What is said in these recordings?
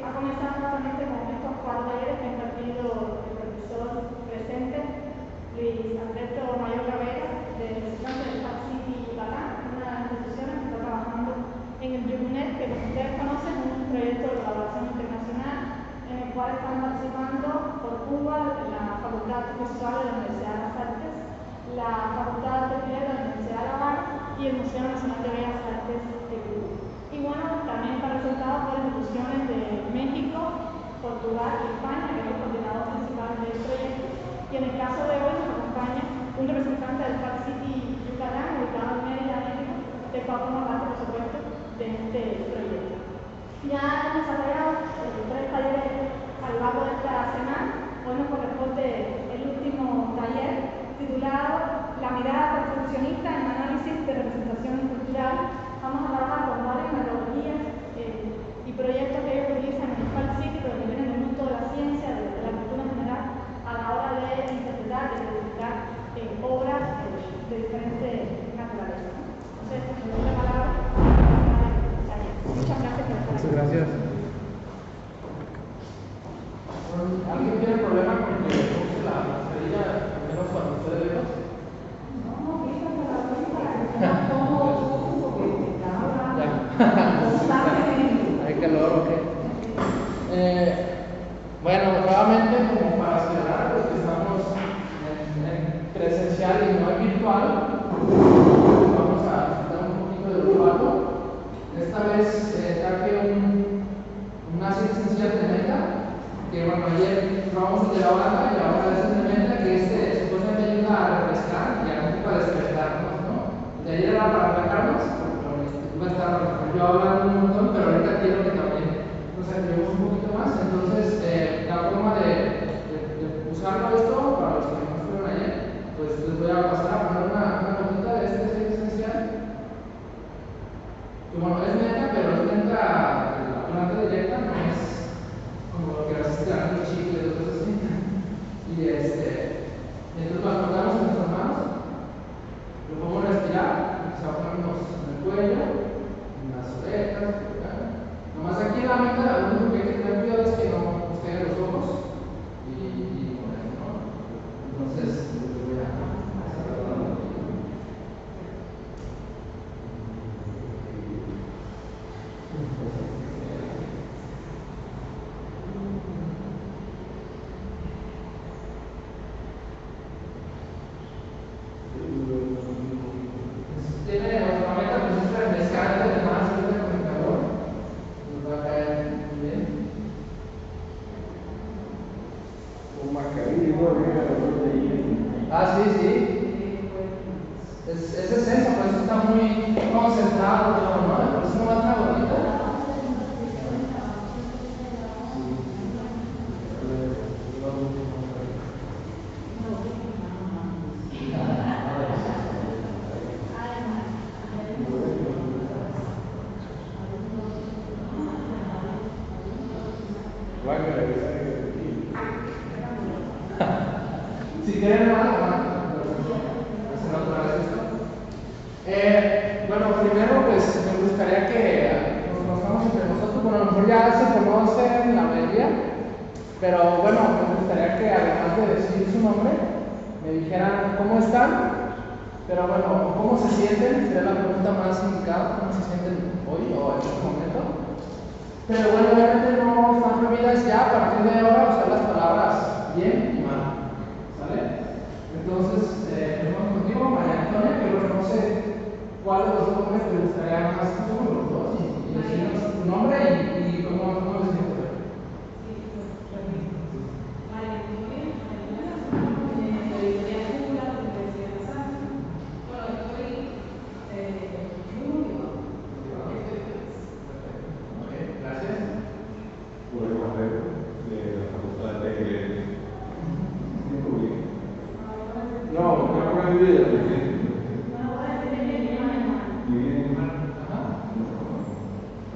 ha comenzado nuevamente con estos 4 talleres que ha impartido el profesor presente, Luis Alberto Mayor Cabrera, de representante del Park City Yucatán, una de las instituciones que está trabajando en el YUCUNET, que como ustedes conocen es un proyecto de colaboración internacional en el cual están participando por Cuba la Facultad de Artes Visuales de la Universidad de las Artes, la Facultad de Arte de la Universidad de La Habana y el Museo Nacional de Bellas Artes de Cuba. Y bueno, también está resultado por instituciones de México, Portugal y España, que es el coordinador principal del proyecto. Y en el caso de hoy nos acompaña un representante del Park City Yucatán, ubicado en Mérida, México, del cual forma parte, por supuesto, de este proyecto. Ya hemos desarrollado 3 talleres a lo largo de esta semana. Hoy nos corresponde el último taller, titulado La mirada construccionista en análisis de representación cultural. Vamos a trabajar con varias metodologías y proyectos que ellos utilizan en el Park City, pero que vienen del mundo de la ciencia, de la cultura en general, a la hora de interpretar y identificar obras de diferentes naturaleza. Entonces, le doy la palabra a muchas gracias por estar aquí. Muchas gracias. ¿Alguien tiene problema con que use la mascarilla, al menos cuando usted le vea? No, que para todos, porque está ¿Hay calor o qué? Bueno, nuevamente, como para acelerar, pues que estamos en presencial y no en virtual, vamos a dar un poquito de olfato. Esta vez traje un ácido esencial de menta, que bueno, ayer probamos el de la banda y ahora es el de menta, que supuestamente ayuda a refrescar y a un poco a despertarnos, ¿no? De ayer era para relajarnos, va a estar yo hablando un montón, pero ahorita quiero que también nos activemos un poquito más. Entonces, la forma de usarlo esto, para los que no fueron ayer, pues les voy a pasar a poner una gotita de este aceite esencial. Y bueno, es menta, pero es menta, la planta directa, no es como lo que a veces te dan los chicles o cosas así. Y entonces lo colocamos en nuestras manos, lo podemos respirar, se va a ponernos en el cuello, en las orejas, nomás aquí en la menta, lo único que hay que tener cuidado es que no nos caigan los ojos y con eso, ¿no? Entonces, voy a cerrar. Tiene otra meta, pues es refrescante, además ahorita con el calor nos va a caer muy bien. Con mascarilla, Sí. Es esencia, por eso está muy concentrado todo, ¿no? Por eso no va a estar bonito. Si quieren, hacer otra vez esto. Bueno, primero, pues me gustaría que nos conozcamos entre nosotros. Bueno, a lo mejor ya se conocen la mayoría, pero bueno, me gustaría que además de decir su nombre, me dijeran cómo están, pero bueno, cómo se sienten, sería la pregunta más indicada, cómo se sienten hoy o en este momento. Pero bueno, obviamente no están prohibidas ya a partir de ahora usar las palabras bien y mal. ¿Sale? Entonces, empezamos contigo, María Antonia, que reconoce cuál de los dos nombres te gustaría más que los dos y decirnos tu nombre y cómo te sientes.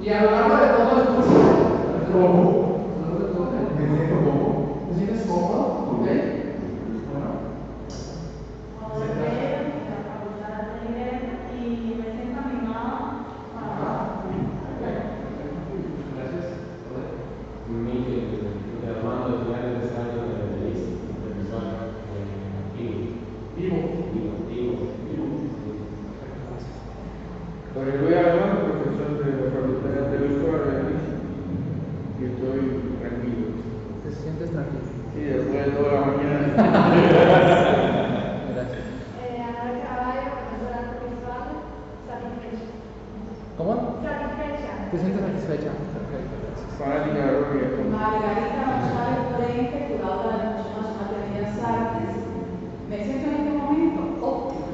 Y a lo largo de todo el curso, ¿te sientes cómodo? ¿Ok? Bueno. Gracias. Margarita González Frente, curadora de las Museos Nacionales de Bellas Artes. Me siento en este momento óptima.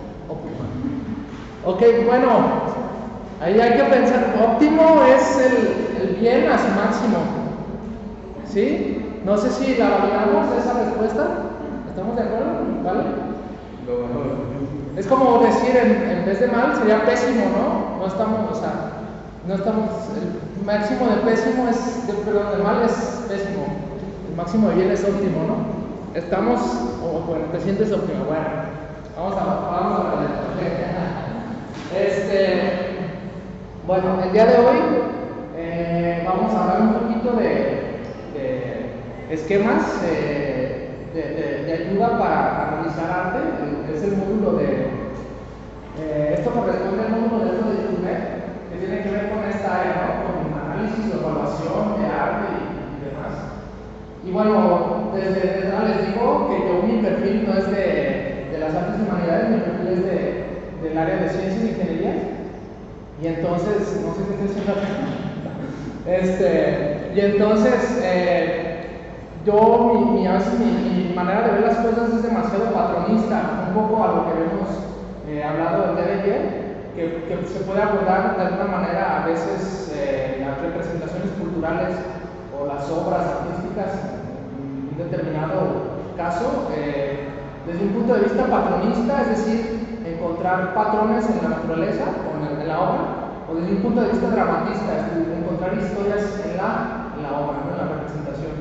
Ok, bueno, ahí hay que pensar, óptimo es el bien a su máximo, ¿sí? No sé si la validamos esa respuesta, ¿estamos de acuerdo? ¿Vale? Es como decir, en vez de mal sería pésimo, ¿no? No estamos, el máximo de pésimo es, perdón, de mal es pésimo, el máximo de bien es óptimo, ¿no? Estamos, bueno, te sientes óptimo, bueno, vamos a ver. Bueno, el día de hoy vamos a hablar un poquito de esquemas de ayuda para analizar arte. Es el módulo esto corresponde al módulo de YouTube, que tiene que ver con esta área, ¿no? Con análisis o evaluación de arte y demás. Y bueno, desde entrada les digo que mi perfil no es de las artes y humanidades, mi perfil es del área de ciencias y ingeniería. Y entonces, no sé qué estoy haciendo acá. Y entonces, a veces mi manera de ver las cosas es demasiado patronista, un poco a lo que hemos hablado el día de ayer, que se puede abordar de alguna manera a veces las representaciones culturales o las obras artísticas en un determinado caso, desde un punto de vista patronista, es decir, encontrar patrones en la naturaleza o en la obra, o desde un punto de vista dramatista, es decir, encontrar historias en la obra, ¿no? En la representación.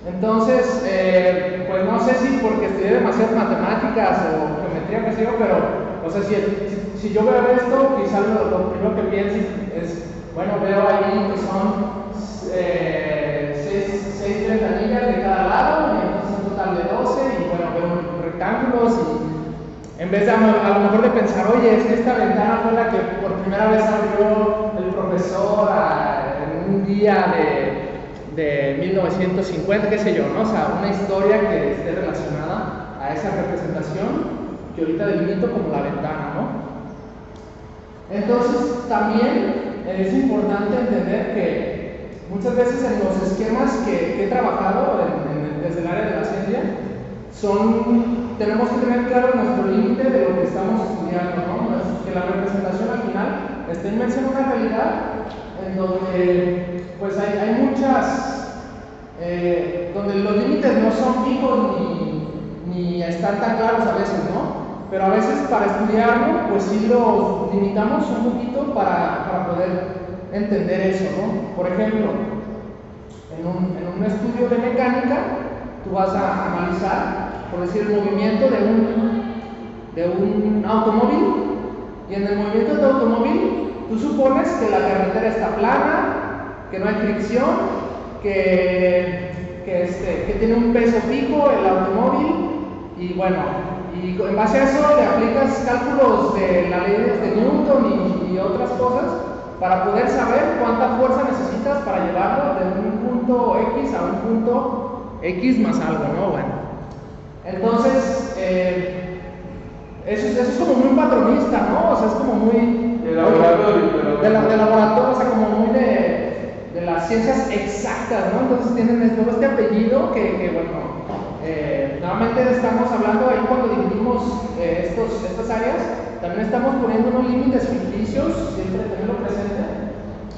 Entonces, pues no sé si porque estudié demasiadas matemáticas o geometría, qué sé yo, pero, o sea, si yo veo esto, quizás lo primero que piense es, bueno, veo ahí que son 6 ventanillas de cada lado, y entonces un total de 12, y bueno, veo rectángulos, y en vez de a lo mejor de pensar, oye, es que esta ventana fue la que por primera vez abrió el profesor en un día de 1950, qué sé yo, ¿no? O sea, una historia que esté relacionada a esa representación que ahorita delimito como la ventana, ¿no? Entonces, también es importante entender que muchas veces en los esquemas que he trabajado desde el área de la ciencia, tenemos que tener claro nuestro límite de lo que estamos estudiando, ¿no? Que la representación al final está inmersa en una realidad en donde pues hay muchas, donde los límites no son fijos ni están tan claros a veces, ¿no? Pero a veces para estudiarlo, pues sí los limitamos un poquito para poder entender eso, ¿no? Por ejemplo, en un estudio de mecánica, tú vas a analizar, por decir, el movimiento de un automóvil, y en el movimiento del automóvil, tú supones que la carretera está plana, que no hay fricción, que tiene un peso fijo el automóvil, y bueno, y en base a eso le aplicas cálculos de la ley de Newton y otras cosas para poder saber cuánta fuerza necesitas para llevarlo de un punto X a un punto X más algo, ¿no? Bueno, entonces eso es como muy patronista, ¿no? O sea, es como muy de laboratorio, de laboratorio, o sea, como muy de las ciencias exactas, ¿no? Entonces tienen todo este apellido que bueno, nuevamente estamos hablando ahí cuando dividimos estas áreas, también estamos poniendo unos límites ficticios, siempre tenerlo presente,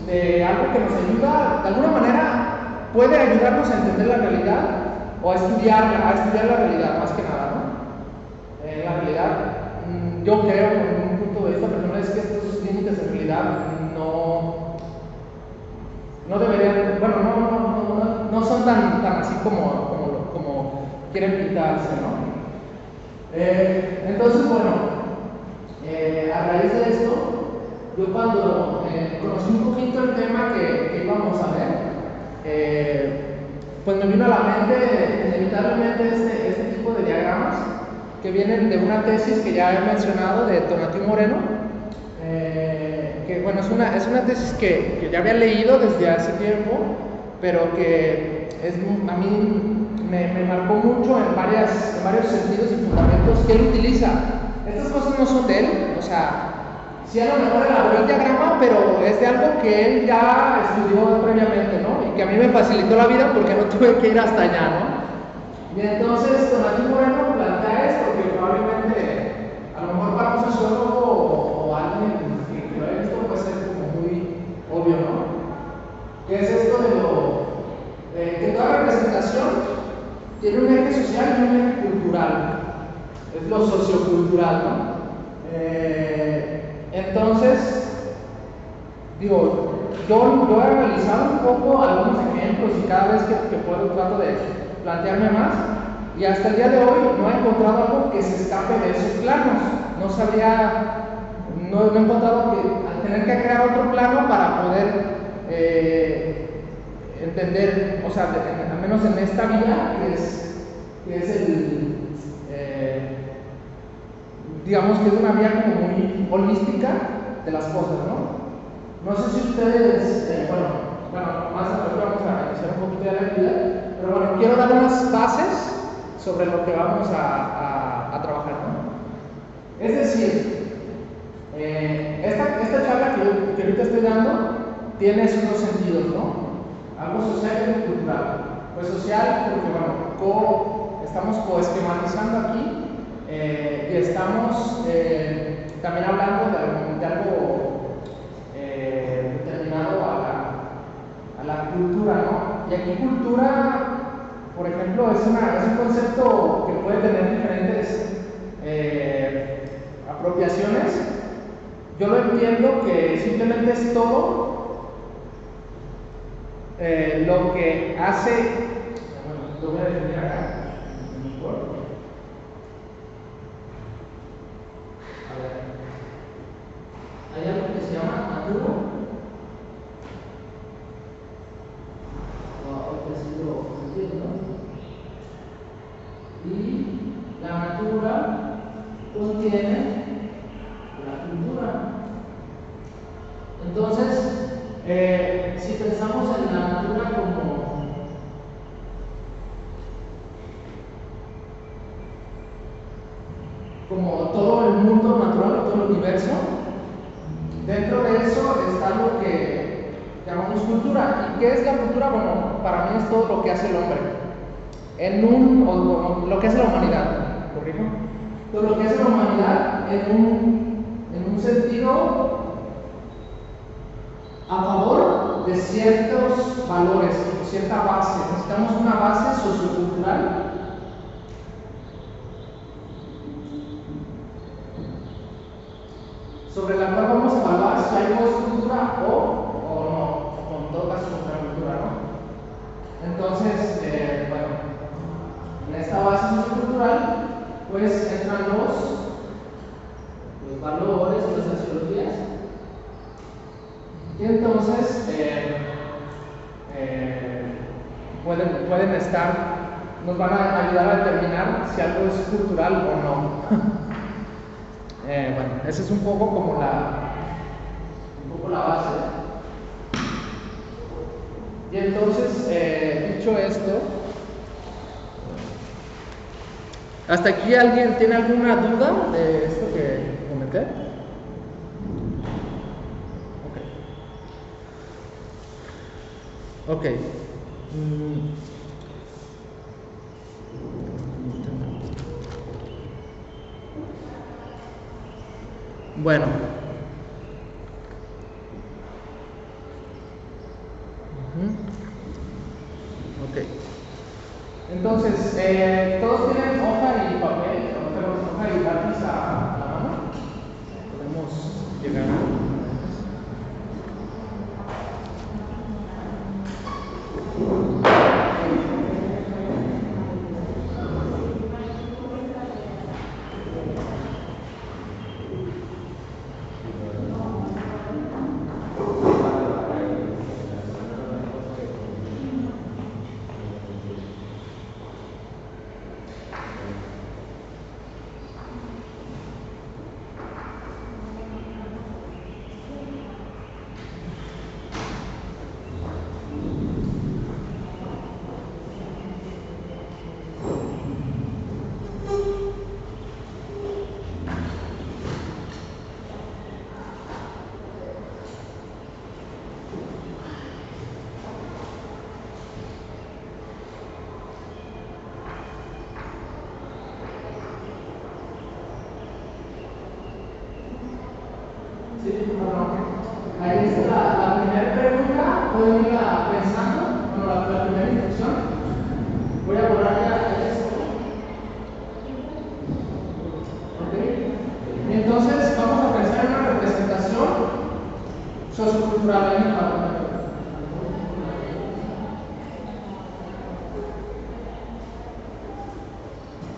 de algo que nos ayuda, de alguna manera puede ayudarnos a entender la realidad o a estudiar la realidad, más que nada, ¿no? La realidad, yo creo, en un punto de vista personal, es que estos límites en realidad no deberían, bueno, no son tan así como quieren pintarse, ¿no? Entonces, bueno, a raíz de esto, yo cuando conocí un poquito el tema que íbamos a ver, pues me vino a la mente inevitablemente este tipo de diagramas que vienen de una tesis que ya he mencionado de Tonatiuh Moreno, que bueno, es una tesis que ya había leído desde hace tiempo, pero que a mí me marcó mucho en varios sentidos y fundamentos que él utiliza. Estas cosas no son de él, o sea, sí a lo mejor elaboró el diagrama, pero es de algo que él ya estudió previamente, ¿no? y que a mí me facilitó la vida porque no tuve que ir hasta allá, ¿no? Y entonces Donatiu Moreno plantea esto, que probablemente a lo mejor para un sociólogo o alguien que lo haya visto puede ser como muy obvio, ¿no? ¿Qué es esto de que toda representación tiene un eje social y un eje cultural? Es lo sociocultural, ¿no? Entonces, digo, yo he analizado un poco algunos ejemplos y cada vez que puedo trato de plantearme más, y hasta el día de hoy no he encontrado algo que se escape de esos planos. No he encontrado que tener que crear otro plano para poder entender, o sea, al menos en esta vía, que es el, digamos que es una vía como muy holística de las cosas, ¿no? No sé si ustedes, bueno, más adelante vamos a iniciar un poquito de la actividad, pero bueno, quiero dar unas bases sobre lo que vamos a trabajar, ¿no? Es decir, esta charla que ahorita estoy dando tiene esos dos sentidos, ¿no? Algo social y algo cultural. Pues social porque, bueno, estamos coesquematizando aquí y estamos también hablando de algo determinado a la cultura, ¿no? Y aquí cultura, por ejemplo, es un concepto que puede tener diferentes apropiaciones. Yo lo entiendo que simplemente es todo lo que hace, bueno, lo voy a definir acá, mejor. A ver, hay algo que se llama naturo, y la natura contiene la cultura. Entonces, si pensamos en la natura como todo el mundo natural, todo el universo, dentro de eso está lo que llamamos cultura. ¿Y qué es la cultura? Bueno, para mí es todo lo que hace el hombre, o lo que hace la humanidad, ¿corrijo? Todo lo que hace la humanidad en un sentido a favor de ciertos valores, cierta base. Necesitamos una base sociocultural sobre la cual vamos a evaluar si hay cultura o no, o en todo caso contracultura, ¿no? Entonces, bueno, en esta base sociocultural pues entran los valores, las sociologías, y entonces pueden estar, nos van a ayudar a determinar si algo es cultural o no. Bueno, esa es un poco como la base. Y entonces, dicho esto, ¿hasta aquí alguien tiene alguna duda de esto que comenté? Ok. Bueno. Ok. Entonces, ¿todos tienen hoja y papel? ¿O tenemos hoja y lápiz a la mano? Podemos llegar a... Ahí está la primera pregunta, pueden irla pensando, bueno, la primera instrucción. Voy a borrar ya esto. Ok. Y entonces vamos a pensar en una representación sociocultural en el patrón.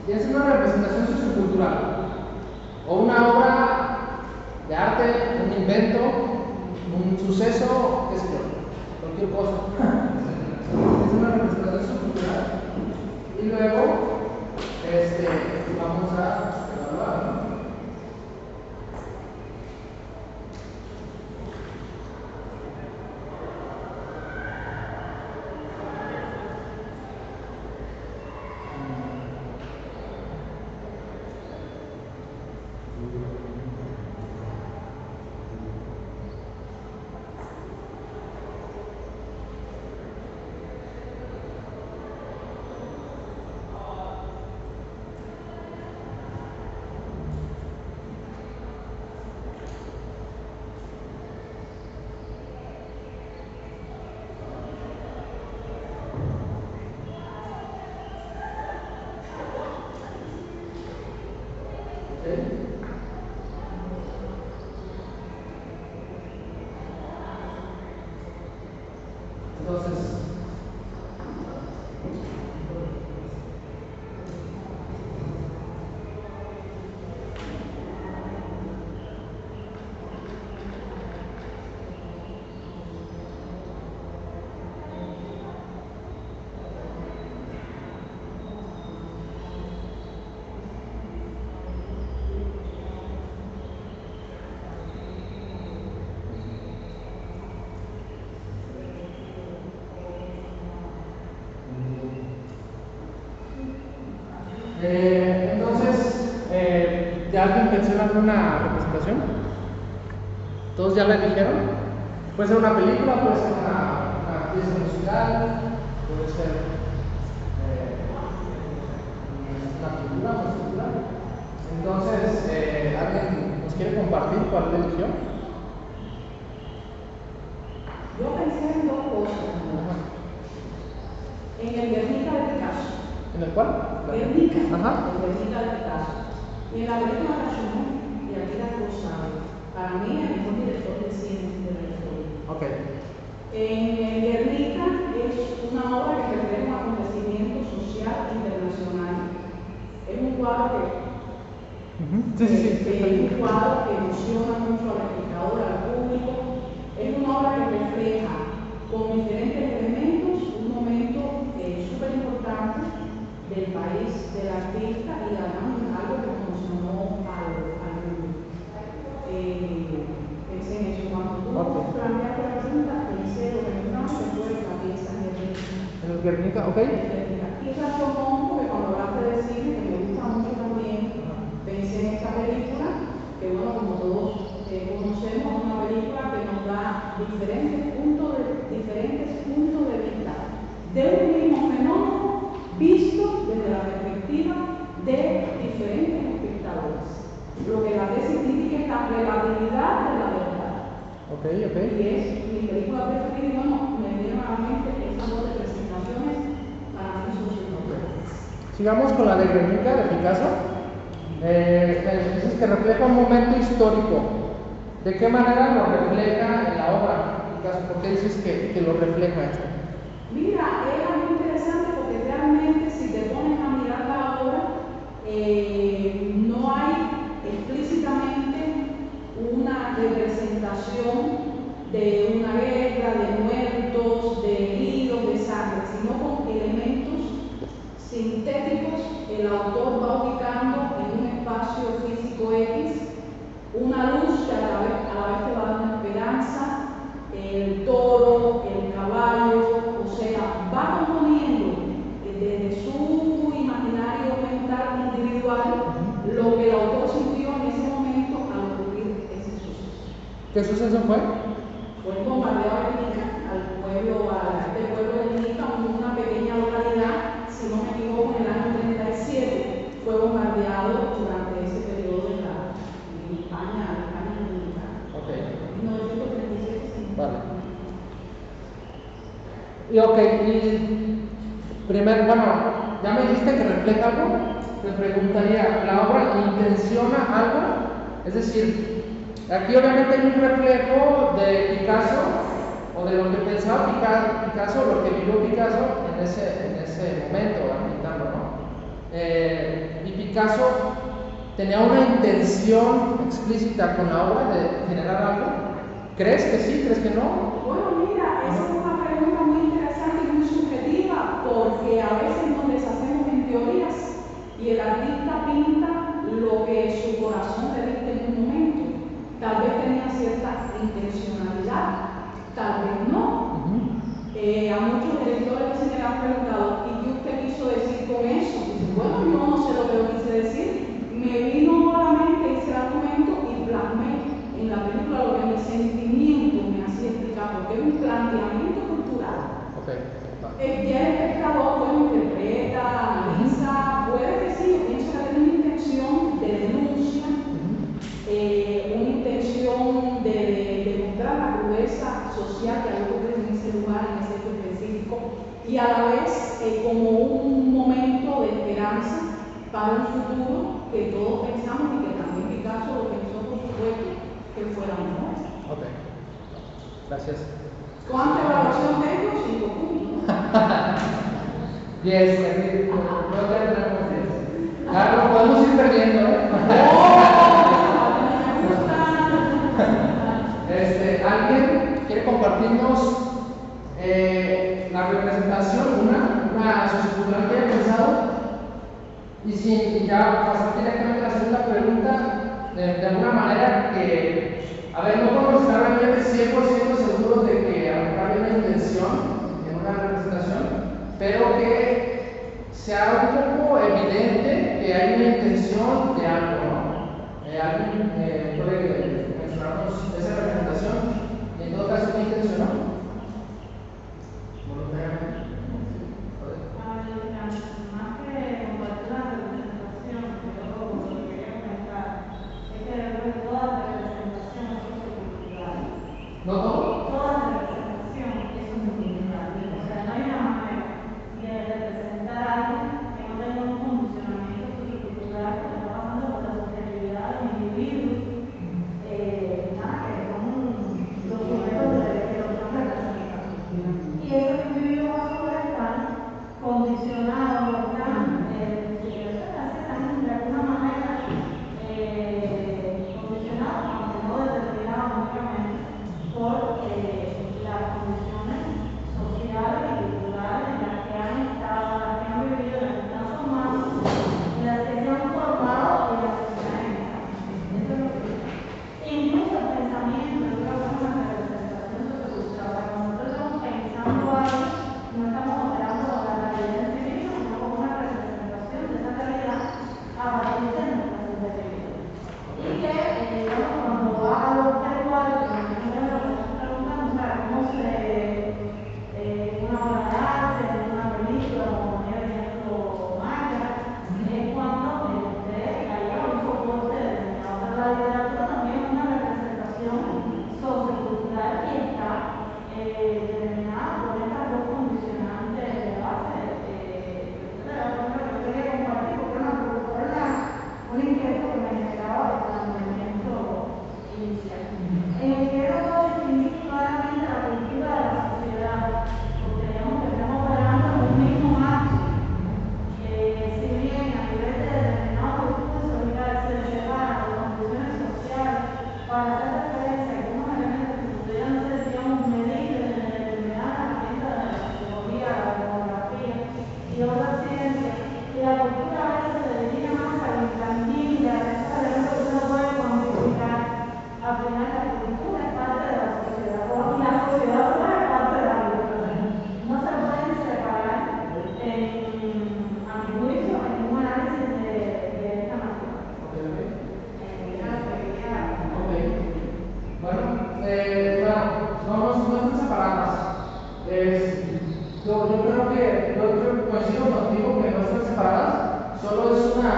Y es una representación sociocultural o una obra de arte, un invento, un suceso, qué sé yo, cualquier cosa. Es una representación sociocultural. Y luego vamos a evaluar, ¿no? Entonces, ¿ya alguien pensó en alguna representación? ¿Todos ya la eligieron? Puede ser una película, puede ser una pieza musical, puede ser una pintura, una escultura. Entonces, ¿alguien nos quiere compartir cuál la eligió? Yo pensé en dos cosas. En el Guernica de Picasso. ¿En el cuál? Guernica. Ajá. El Guernica de Picasso. Y en la película Cachemón y Akira Kurosawa. Para mí, el mejor director de cine de la historia. Ok. En el Guernica es una obra que refleja un acontecimiento social internacional. Es un cuadro que es un cuadro que emociona mucho al espectador, al público. Es una obra que refleja con diferentes elementos un momento súper importante del país, del artista y además algo que conmocionó al mundo. Pensé en eso. Cuando tú planteaste la pregunta, pensé lo que no se fue la pieza en el Guernica, ok. Y razón porque cuando hablaste de cine, que me gusta mucho también, pensé en esta película, que bueno, como todos conocemos, es una película que nos da diferentes puntos de vista de un mismo fenómeno visto desde la perspectiva de diferentes espectadores. Lo que la vez significa esta relatividad de la verdad. Ok. Y es mi película preferida y bueno, me vienen a la mente esas dos representaciones para mí son importantes. Sigamos con la de Guernica de Picasso. Dices que refleja un momento histórico. ¿De qué manera lo refleja en la obra Picasso? ¿Por qué dices que lo refleja esto? Mira, es algo interesante porque realmente si te pones a mirar la obra, no hay explícitamente una representación de una guerra, de muertos, de heridos, de sangre, sino con elementos sintéticos. El autor va ubicando en un espacio físico X una luz que a la vez te va a dar una esperanza, el toro, el caballo, o sea, va componiendo desde su imaginario mental individual lo que el autor sintió en ese momento al ocurrir ese suceso. ¿Qué suceso fue? Fue el bombardeo a Guernica, al pueblo de Guernica, una pequeña localidad, si no me equivoco, en el año 37, fue bombardeado durante ese periodo de España dominicana. Ok. 1937 bueno, ya me dijiste que refleja algo. Te preguntaría, ¿la obra intenciona algo? Es decir, aquí obviamente hay un reflejo de Picasso o de lo que pensaba Picasso, lo que vivió Picasso en ese momento, pintando, ¿no? Y Picasso tenía una intención explícita con la obra de generar algo. ¿Crees que sí? ¿Crees que no? Bueno, mira, esa es una pregunta muy interesante y muy subjetiva, porque a veces nos deshacemos en teorías y el artista pinta lo que su corazón le dicta en un momento. Tal vez tenía cierta intencionalidad, tal vez no. A muchos directores que se me han preguntado, ¿y qué usted quiso decir con eso? Dice, bueno, yo no sé lo que yo quise decir. Me vino a la mente ese argumento y plasmé en la película lo que mi sentimiento me hacía explicar, porque es un planteamiento cultural. Ya el espectador lo interpreta, analiza, puede que sí, yo pienso que tiene una intención de denuncia, una intención de mostrar la crudeza social que hay en ese lugar, en ese hecho específico, y a la vez como un momento de esperanza para un futuro que todos pensamos y que también Picasso lo pensó, por supuesto, que fuera mejor. Ok, gracias. ¿Cuánta evaluación tengo? 5 puntos. 10, no tendremos 10. Ah, lo podemos ir perdiendo, ¿eh? ¿Alguien quiere compartirnos la representación, una sociocultural que haya pensado? Y ya pasar directamente a la segunda pregunta, de alguna manera que, a ver, no podemos estar realmente 100% seguros de que había una intención en una representación, pero que sea un poco evidente que hay una intención de algo, ¿no? ¿Alguien puede mencionarnos esa representación? Y en todo caso, ¿qué intencionó? Voluntariamente. Más que compartir la representación, yo lo que quería comentar es que toda representación es sociocultural. ¿No todo? Toda representación es sociocultural. O sea, no hay una manera de representar algo que no tenga un funcionamiento sociocultural que está pasando por la subjetividad de un individuo, nada que son los sujetos de lo que son representados. Y ese individuo va a poder estar condicionado, ¿verdad? De alguna manera condicionado, aunque no determinado únicamente, por las condiciones sociales y culturales en las que han estado, en las que han vivido, en las que están formados, en las que se han formado y en las que se han estado. Eso es lo que digo. Incluso el pensamiento es una forma de representación sociocultural. Cuando nosotros estamos pensando algo, no estamos operando con la realidad en sí misma, sino con una representación de esa realidad a partir de nuestra subjetividad. Y que, digamos, cuando va a los terruarios, por ejemplo, lo que estamos preguntando, o sea, cómo se, una obra de arte, una película, como ponía el ejemplo Maya, es cuando usted haya un soporte determinado. Pero la literatura también es una representación sociocultural y está determinada por estas dos condicionantes de base. Yo quería compartir porque era un inquieto que me generaba el planteamiento inicial. Quiero distinguir claramente la cultura de la sociedad, porque digamos que estamos operando en un mismo marco. Si bien a nivel de determinados discursos se separan las condiciones sociales para hacer referencia a algunos elementos que pudieran ser, digamos, medibles en determinadas herramientas de la psicología, la demografía y otras ciencias, y la cultura a veces se dirige más a lo intangible, a esos elementos que uno puede cuantificar. Al final la cultura es parte de la sociedad, y la sociedad es parte de la cultura. No se pueden separar, a mi juicio, en un análisis de esta manera. Bueno, no están separadas. Yo creo que coincido contigo que no están separadas, solo es una,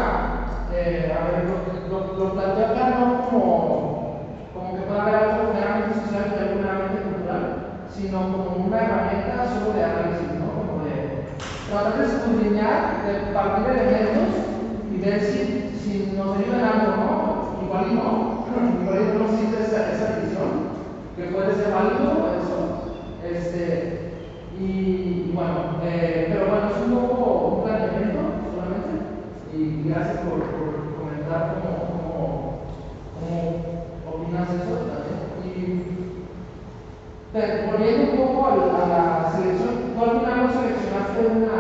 lo planteo acá no como que pueda haber algo meramente social y algo meramente cultural, sino como una herramienta solo de análisis, ¿no? Como de tratar de escudriñar, de partir elementos y ver si nos ayudan algo, ¿no? Igual y no, igual y no existe esa división, que puede ser válido eso, y bueno, pero bueno, es un poco un planteamiento solamente, y gracias por comentar cómo opinas eso también. Y volviendo un poco a la selección, ¿tú al final no seleccionaste una?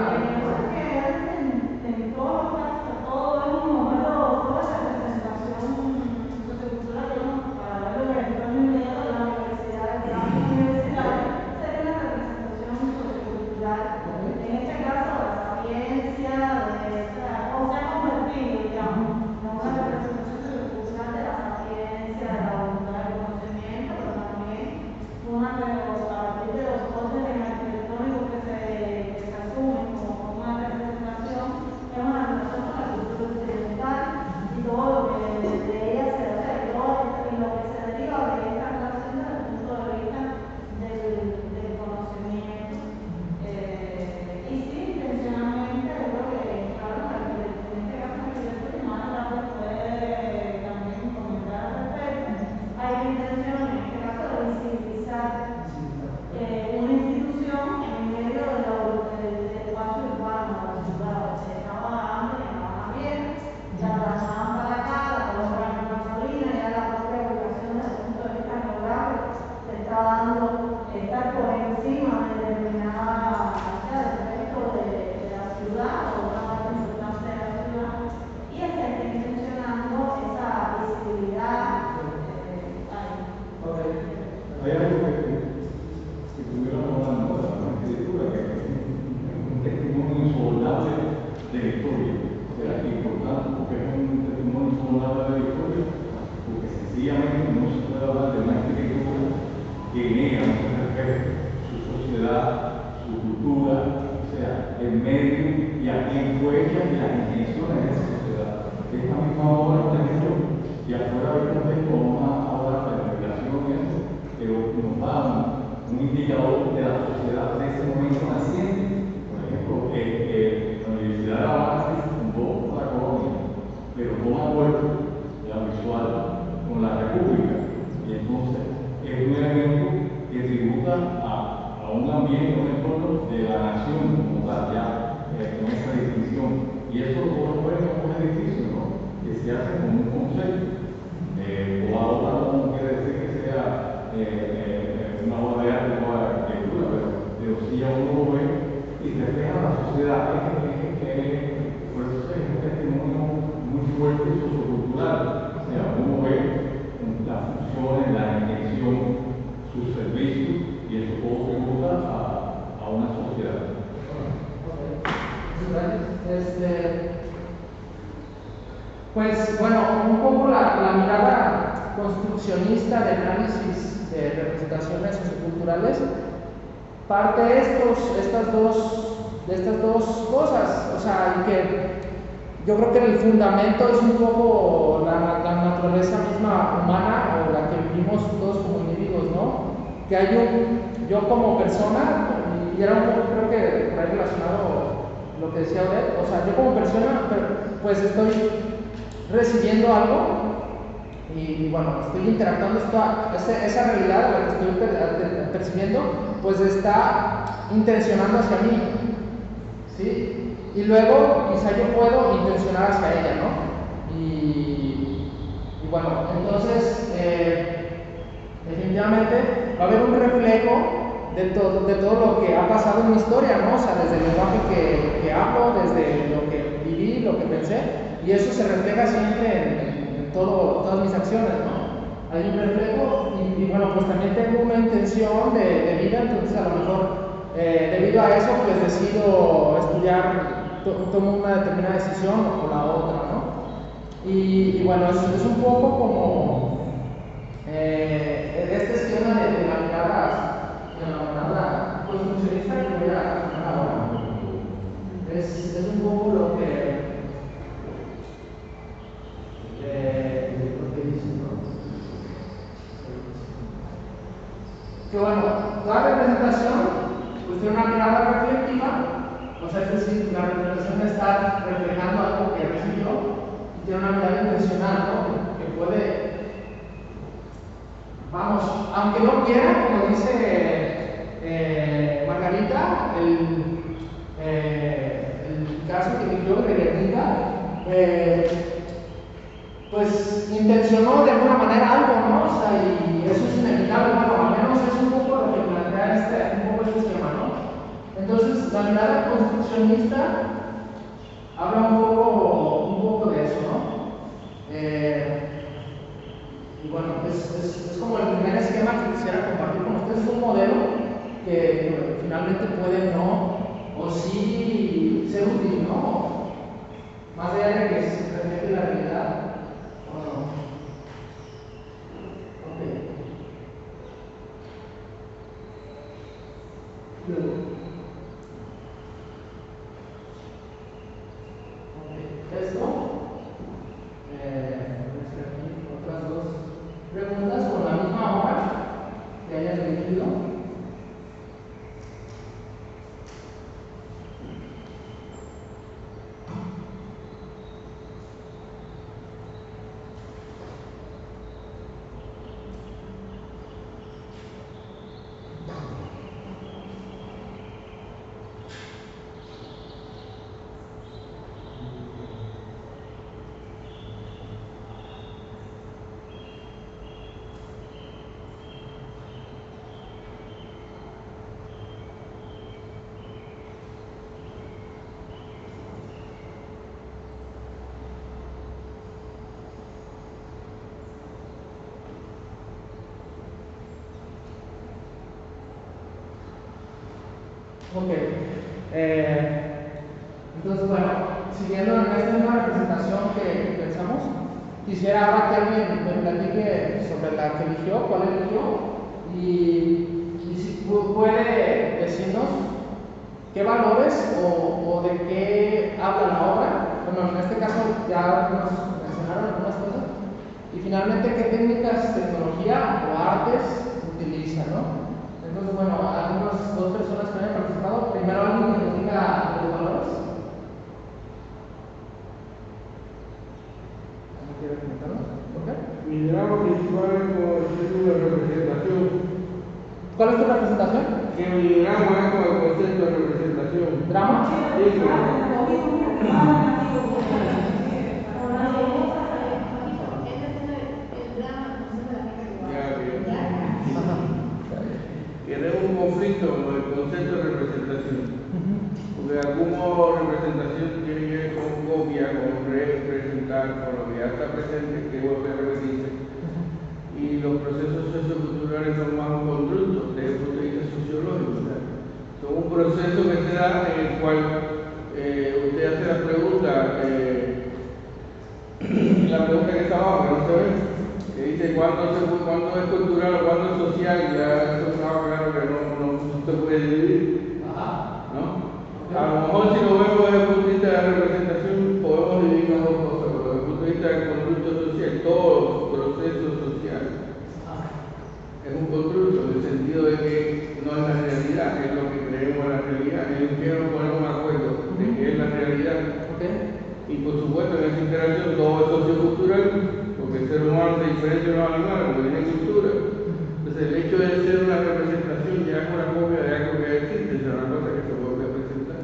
Pues bueno, un poco la mirada construccionista de análisis de representaciones socioculturales parte de estas dos cosas, o sea, y que yo creo que el fundamento es un poco la naturaleza misma humana o la que vivimos todos como individuos, ¿no? Que hay yo como persona, y era un poco creo que por ahí relacionado lo que decía Odette, o sea, yo como persona pues estoy recibiendo algo y bueno, estoy interactuando, esa realidad, la que estoy percibiendo, pues está intencionando hacia mí, ¿sí? Y luego quizá yo puedo intencionar hacia ella, ¿no? Y bueno, entonces definitivamente va a haber un reflejo de todo lo que ha pasado en mi historia, ¿no? O sea, desde el lenguaje que hablo, desde lo que viví, lo que pensé, y eso se refleja siempre en todas mis acciones, ¿no? Hay un reflejo y bueno, pues también tengo una intención de vida, entonces a lo mejor debido a eso pues decido estudiar, tomo una determinada decisión o la otra, ¿no? Y bueno, es un poco como este esquema de la mirada construccionista que voy a hablar ahora. Es un poco lo que dice, ¿no? Que bueno, la representación pues tiene una mirada reflexiva, O sea, es decir, la representación está reflejando algo que recibió y tiene una mirada intencional, ¿no? Que puede, vamos, aunque no quiera, como dice Margarita, el caso que eligió de Guernica, pues intencionó de alguna manera algo, ¿no? O sea, y eso es inevitable, bueno, al menos es un poco lo que plantea un poco este esquema, ¿no? Entonces, la mirada construccionista habla un poco de eso, ¿no? Y bueno, es como el primer esquema que quisiera compartir con ustedes, es un modelo que finalmente puede no, o sí ser útil, ¿no? Más allá de que se refleje la realidad, o no. Ok. Luego. Ok, esto. Otras dos preguntas con la misma hora que hayas elegido. Ok. Entonces, bueno, siguiendo en esta misma representación que pensamos, quisiera ahora que alguien me platique sobre la que eligió, cuál eligió, y si puede decirnos qué valores o de qué habla la obra. Bueno, en este caso ya nos mencionaron algunas cosas. Y finalmente, qué técnicas, tecnología o artes utiliza, ¿no? Entonces, bueno, algunas dos personas que hayan participado. Primero, alguien que nos diga los valores. ¿Alguien quiere comentarlo? ¿Por qué? Mi drama principal es como el concepto de representación. ¿Cuál es tu representación? Que mi drama es como el concepto de representación. ¿Drama? Sí, Queremos un conflicto con el concepto de representación. Porque de algún modo representación tiene que ver con copia, con representar, con lo que ya está presente, que vuelve a repetirse. Y los procesos socioculturales son más un constructo desde el punto de vista sociológico. Son un proceso que se da en el cual usted hace la pregunta que está abajo, que no se ve, que dice cuándo es cultural o cuándo es social, y ya eso estaba claro que no se puede dividir. ¿No? A lo mejor si lo vemos desde el punto de vista de la representación, podemos dividir las dos cosas, pero desde el punto de vista del constructo social, todo proceso social es un constructo, en el sentido de que no es la realidad, es lo que creemos en la realidad, y yo quiero poner un acuerdo de que es la realidad. Y por supuesto en esa interacción todo es sociocultural, porque el ser humano se diferencia de los animales, porque tiene cultura. Entonces el hecho de ser una representación ya es una copia de algo que existe, es una cosa que se vuelve a presentar.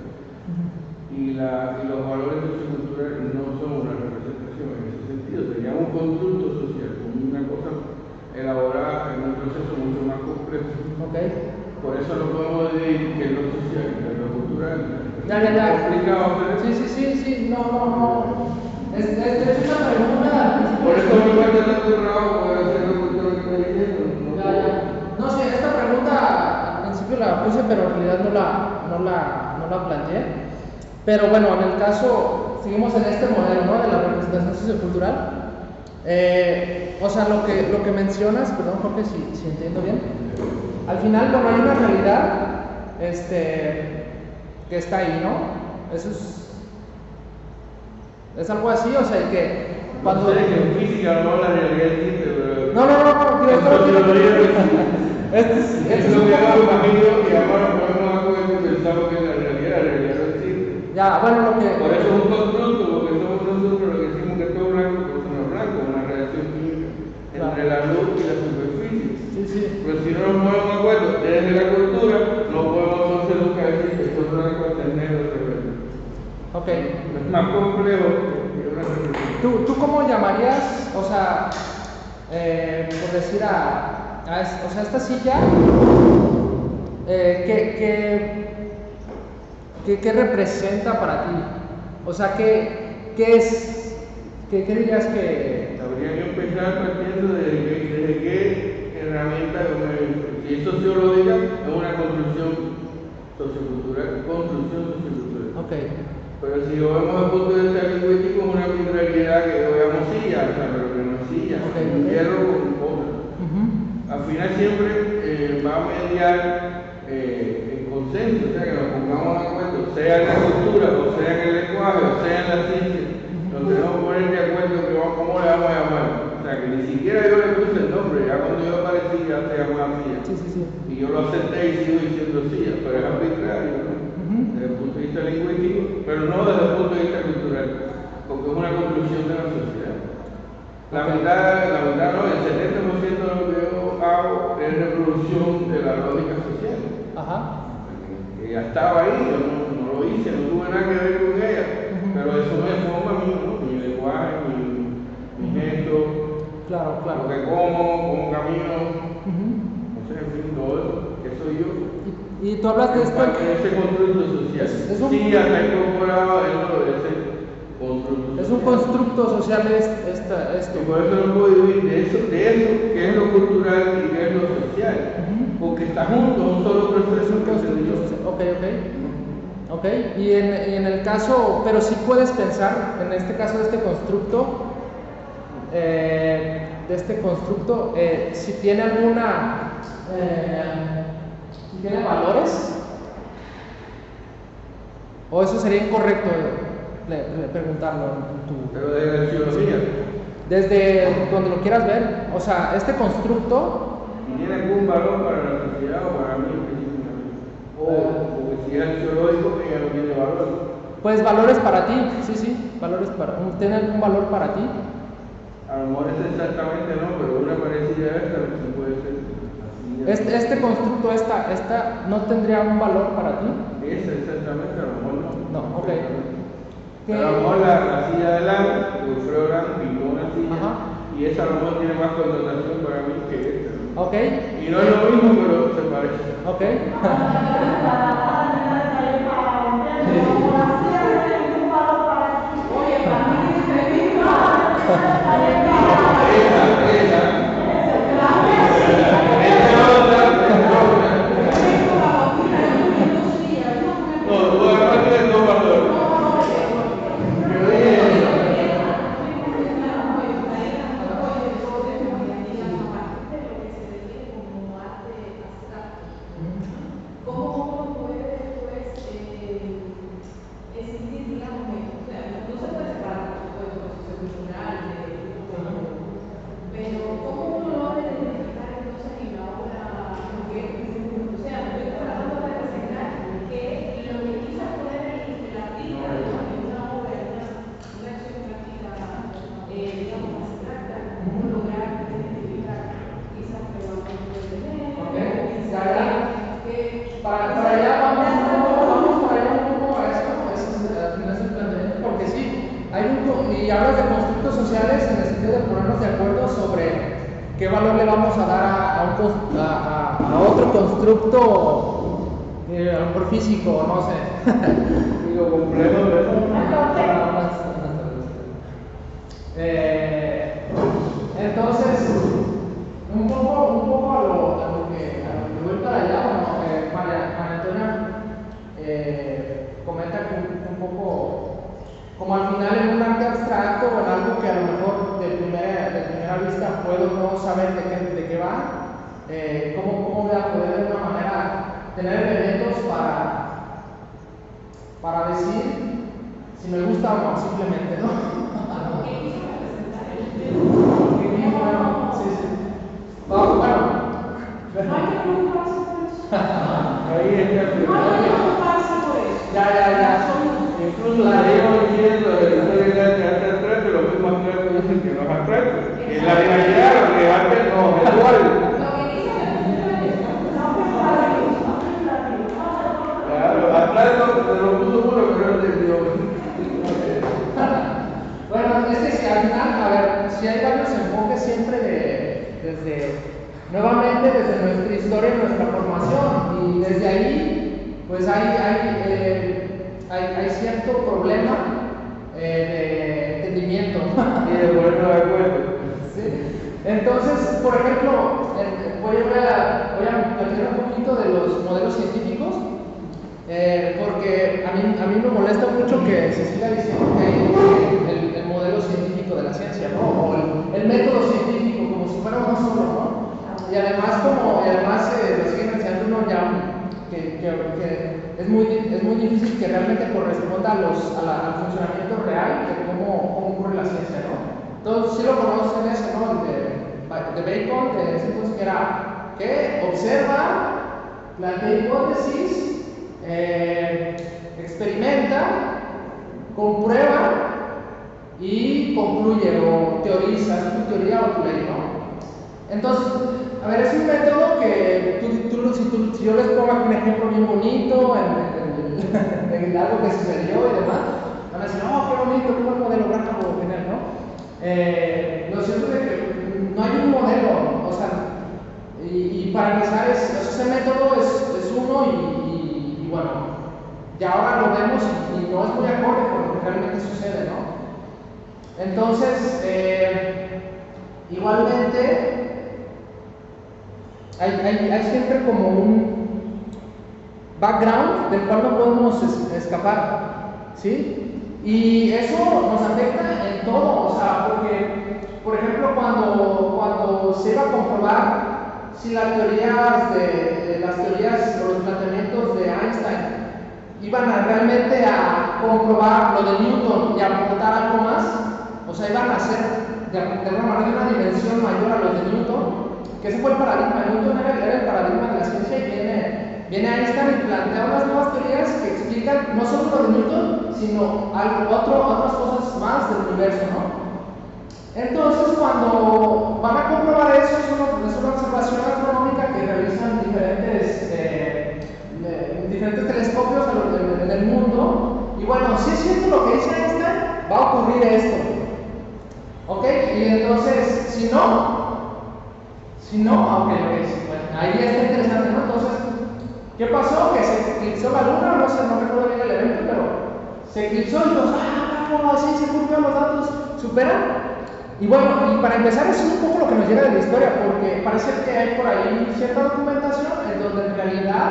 Y los valores socioculturales no son una representación en ese sentido, sería un constructo social, una cosa elaborada en un proceso mucho más complejo. Por eso no podemos decir que es lo social, que es lo cultural. Ya. ¿Complicado? Sí, no. Es una pregunta. Por eso me cuesta tanto trabajo poder hacer lo que estoy diciendo. No sé, esta pregunta al principio la puse, pero en realidad no la planteé. Pero bueno, en el caso, seguimos en este modelo, ¿no? De la representación sociocultural. O sea, lo que mencionas, perdón Jorge, si entiendo bien, al final, bueno, hay una realidad que está ahí, ¿no? Eso es algo así, o sea, que cuando... No sé, que en física no la realidad existe, pero... No, es lo que hago conmigo y ahora podemos acuerdo y pensamos que la realidad no existe. Ya, bueno, lo que... Por eso es un constructo, porque somos nosotros los que decimos que todo blanco, pues no es blanco, una reacción química entre la luz y la superficie. Sí, sí. Pero si no nos ponemos de acuerdo desde la cultura, no podemos entonces nunca decir que esto es blanco, esto es negro, esto es verde. Ok. Es más complejo que una representación. ¿Tú cómo llamarías, o sea, por decir o sea, esta silla, ¿qué representa para ti? O sea, ¿qué dirías que...? Habría que empezar partiendo desde qué herramienta, si es sociológica, es una construcción sociocultural, Ok. Pero si lo vemos desde el punto de vista lingüístico, es una arbitrariedad que yo llamo silla, o sea, pero que no es silla, un hierro con cosas. Al final siempre va a mediar el consenso, o sea, que nos pongamos de acuerdo, sea en la cultura, o sea en el lenguaje, o sea en la ciencia, nos tenemos que poner de acuerdo que cómo le vamos a llamar. O sea, que ni siquiera yo le puse el nombre, ya cuando yo aparecí ya se llamaba silla. Sí. Y yo lo acepté y sigo diciendo silla, pero es arbitrario, ¿no? Desde el punto de vista lingüístico, pero no desde el punto de vista cultural, porque es una conclusión de la sociedad. La mitad no, el 70% de lo que yo hago es reproducción de la lógica social. Ajá. Que ya estaba ahí, yo no lo hice, no tuve nada que ver con ella, pero eso me forma a mí, ¿no? Mi lenguaje, mi gesto, Claro. lo que cómo camino, no sé, en fin, todo eso, que soy yo. Y tú hablas de esto... Ese constructo social. Sí, está incorporado dentro de ese constructo social. Es un constructo social esto. Y por eso no puedo dividir de eso, que es lo cultural y que es lo social. Porque está junto, un solo proceso que se dio. Ok. Y en el caso, pero sí puedes pensar, en este caso de este constructo, si tiene alguna... si tiene valores, o eso sería incorrecto preguntarlo en tu... Pero de la sociología. Desde donde lo quieras ver, o sea, este constructo... ¿Y tiene algún valor para la sociedad o para mí específicamente? O que si es arqueológico, que ya no tiene valor. Pues valores para ti, sí, ¿tiene algún valor para ti? A lo mejor es exactamente no, pero una parecida a esta sí puede ser. Este constructo, esta no tendría un valor para ti. Esa exactamente, a lo mejor no. No, ok. Pero a lo mejor la silla de Lang, Wilfredo Lang pintó una silla. Ajá. Y esa a lo mejor tiene más connotación para mí que esta, ¿no? Ok. Y no es lo mismo, pero se parece. Ok. Oye, para mí es tremendo. No, tú además tienes dos valores. Para allá vamos para allá un poco a esto, al final es el planteamiento, porque sí, y hablas de constructos sociales en el sentido de ponernos de acuerdo sobre qué valor le vamos a dar a otro constructo, a lo mejor físico, no sé. Digo, complejo de eso. Entonces, un poco a lo que voy para allá, bueno, María Antonia comenta que un poco, como al final en un arte abstracto o en algo que a lo mejor de primera vista puedo no saber de qué va, cómo voy a poder de una manera tener elementos para decir si me gusta o no, simplemente, ¿no? Bueno, No hay que preocuparse por eso. Ahí está. No hay que preocuparse por eso. ya. En la rivalidad, lo que antes no, el gol. Claro, atrás lo puso uno, pero no entendió. Bueno, es que si al final, a ver, si hay varios enfoques siempre nuevamente desde nuestra historia y nuestra formación, y desde ahí, pues hay cierto problema de entendimiento. Y de ponernos de acuerdo. ¿Sí? Entonces, por ejemplo, voy a platicar un poquito de los modelos científicos, porque a mí me molesta mucho que se siga diciendo que hay el modelo científico de la ciencia, ¿no? O el método científico, como si fuera uno solo, ¿no? Y además, lo siguen enseñando uno ya que es muy difícil que realmente corresponda al funcionamiento real de cómo ocurre la ciencia, ¿no? Entonces, sí lo conocen ese, ¿no? De Bacon, de ese entonces que era, ¿qué? Observa, plantea hipótesis, experimenta, comprueba y concluye o teoriza, es tu teoría o tu ley, ¿no? Entonces, a ver, es un método que si yo les pongo aquí un ejemplo bien bonito en algo que sucedió y demás, van a decir, oh, qué bonito, qué buen modelo, bravo, genial, ¿no? Lo cierto es que no hay un modelo, o sea, y para empezar, ese método es uno y bueno, ya ahora lo vemos y no es muy acorde con lo que realmente sucede, ¿no? Entonces, igualmente, hay siempre como un background del cual no podemos escapar, ¿sí? Y eso nos afecta en todo, o sea, porque, por ejemplo, cuando se iba a comprobar si las teorías o los planteamientos de Einstein iban realmente a comprobar lo de Newton y aportar algo más, o sea, iban a ser de alguna manera una dimensión mayor a los de Newton, que ese fue el paradigma. Newton era el paradigma de la ciencia y viene Einstein y plantea unas nuevas teorías que explican no solo lo de Newton, sino otras cosas más del universo, ¿no? Entonces, cuando van a comprobar eso, es una observación astronómica que realizan diferentes telescopios en el mundo. Y bueno, si es cierto lo que dice Einstein, va a ocurrir esto. ¿Ok? Y entonces, si no, ok, bueno, ahí está interesante, ¿no? Entonces, ¿qué pasó? Que se eclipsó la luna, no recuerdo bien el evento, pero se eclipsó y los, bravo, así se cumplieron los datos, superan. Y bueno, y para empezar, eso es un poco lo que nos llega de la historia, porque parece que hay por ahí cierta documentación en donde en realidad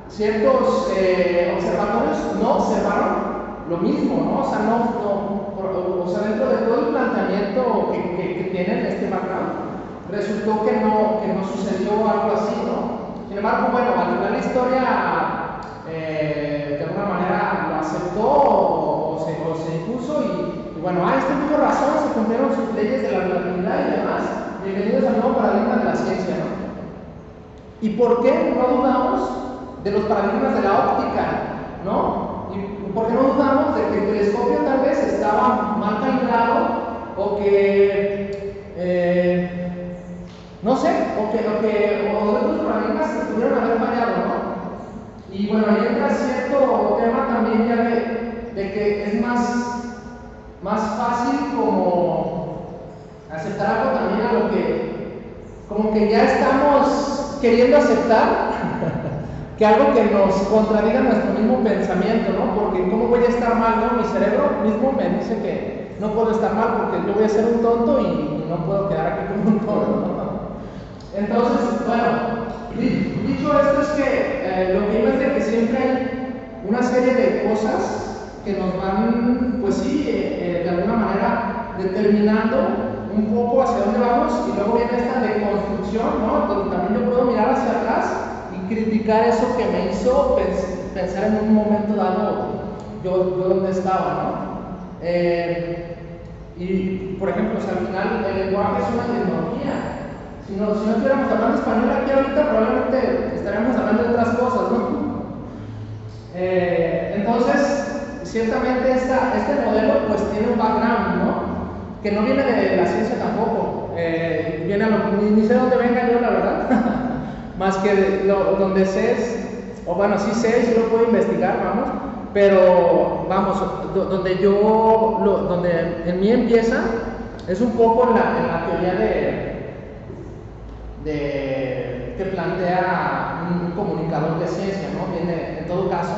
ciertos observatorios no observaron lo mismo, ¿no? O sea, dentro de todo el planteamiento que tienen este background, resultó que no sucedió algo así, ¿no? Sin embargo, bueno, al final la historia de alguna manera lo aceptó o se impuso y bueno, Einstein tuvo razón, se cumplieron sus leyes de la relatividad y demás. Bienvenidos al nuevo paradigma de la ciencia, ¿no? ¿Y por qué no dudamos de los paradigmas de la óptica, ¿no? ¿Y por qué no dudamos de que el telescopio tal vez estaba mal calibrado o que no sé, o de otros paradigmas que pudieron haber fallado, ¿no? Y bueno, ahí entra cierto tema también ya de que es más fácil como aceptar algo también a lo que como que ya estamos queriendo aceptar que algo que nos contradiga nuestro mismo pensamiento, ¿no? Porque ¿cómo voy a estar mal, no? Mi cerebro mismo me dice que no puedo estar mal porque yo voy a ser un tonto y no puedo quedar aquí como un tonto, ¿no? Entonces, bueno, dicho esto es que lo que iba es de que siempre hay una serie de cosas que nos van, pues sí, de alguna manera determinando un poco hacia dónde vamos y luego viene esta deconstrucción, ¿no? Donde también yo puedo mirar hacia atrás y criticar eso que me hizo pensar en un momento dado yo dónde estaba, ¿no? Y, por ejemplo, o sea, al final el lenguaje es una tecnología. Si no estuviéramos hablando español aquí ahorita, probablemente estaríamos hablando de otras cosas, ¿no? Entonces, ciertamente este modelo pues tiene un background, ¿no? Que no viene de la ciencia tampoco. viene a lo, ni sé dónde venga yo, la verdad, más que donde sé, o bueno, sí sé, sí lo puedo investigar, vamos, pero vamos, donde en mí empieza, es un poco en la teoría que plantea un comunicador de ciencia, ¿no? Viene, en todo caso,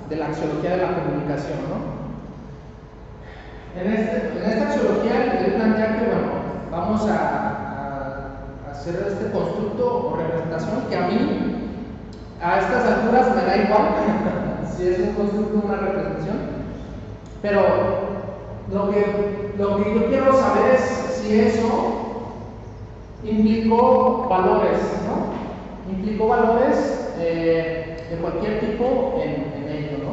de la axiología de la comunicación, ¿no? En esta axiología él plantea que, bueno, vamos a hacer este constructo o representación que a mí, a estas alturas, me da igual si es un constructo o una representación, pero lo que yo quiero saber es si eso implicó valores, ¿no? Implicó valores de cualquier tipo en ello, ¿no?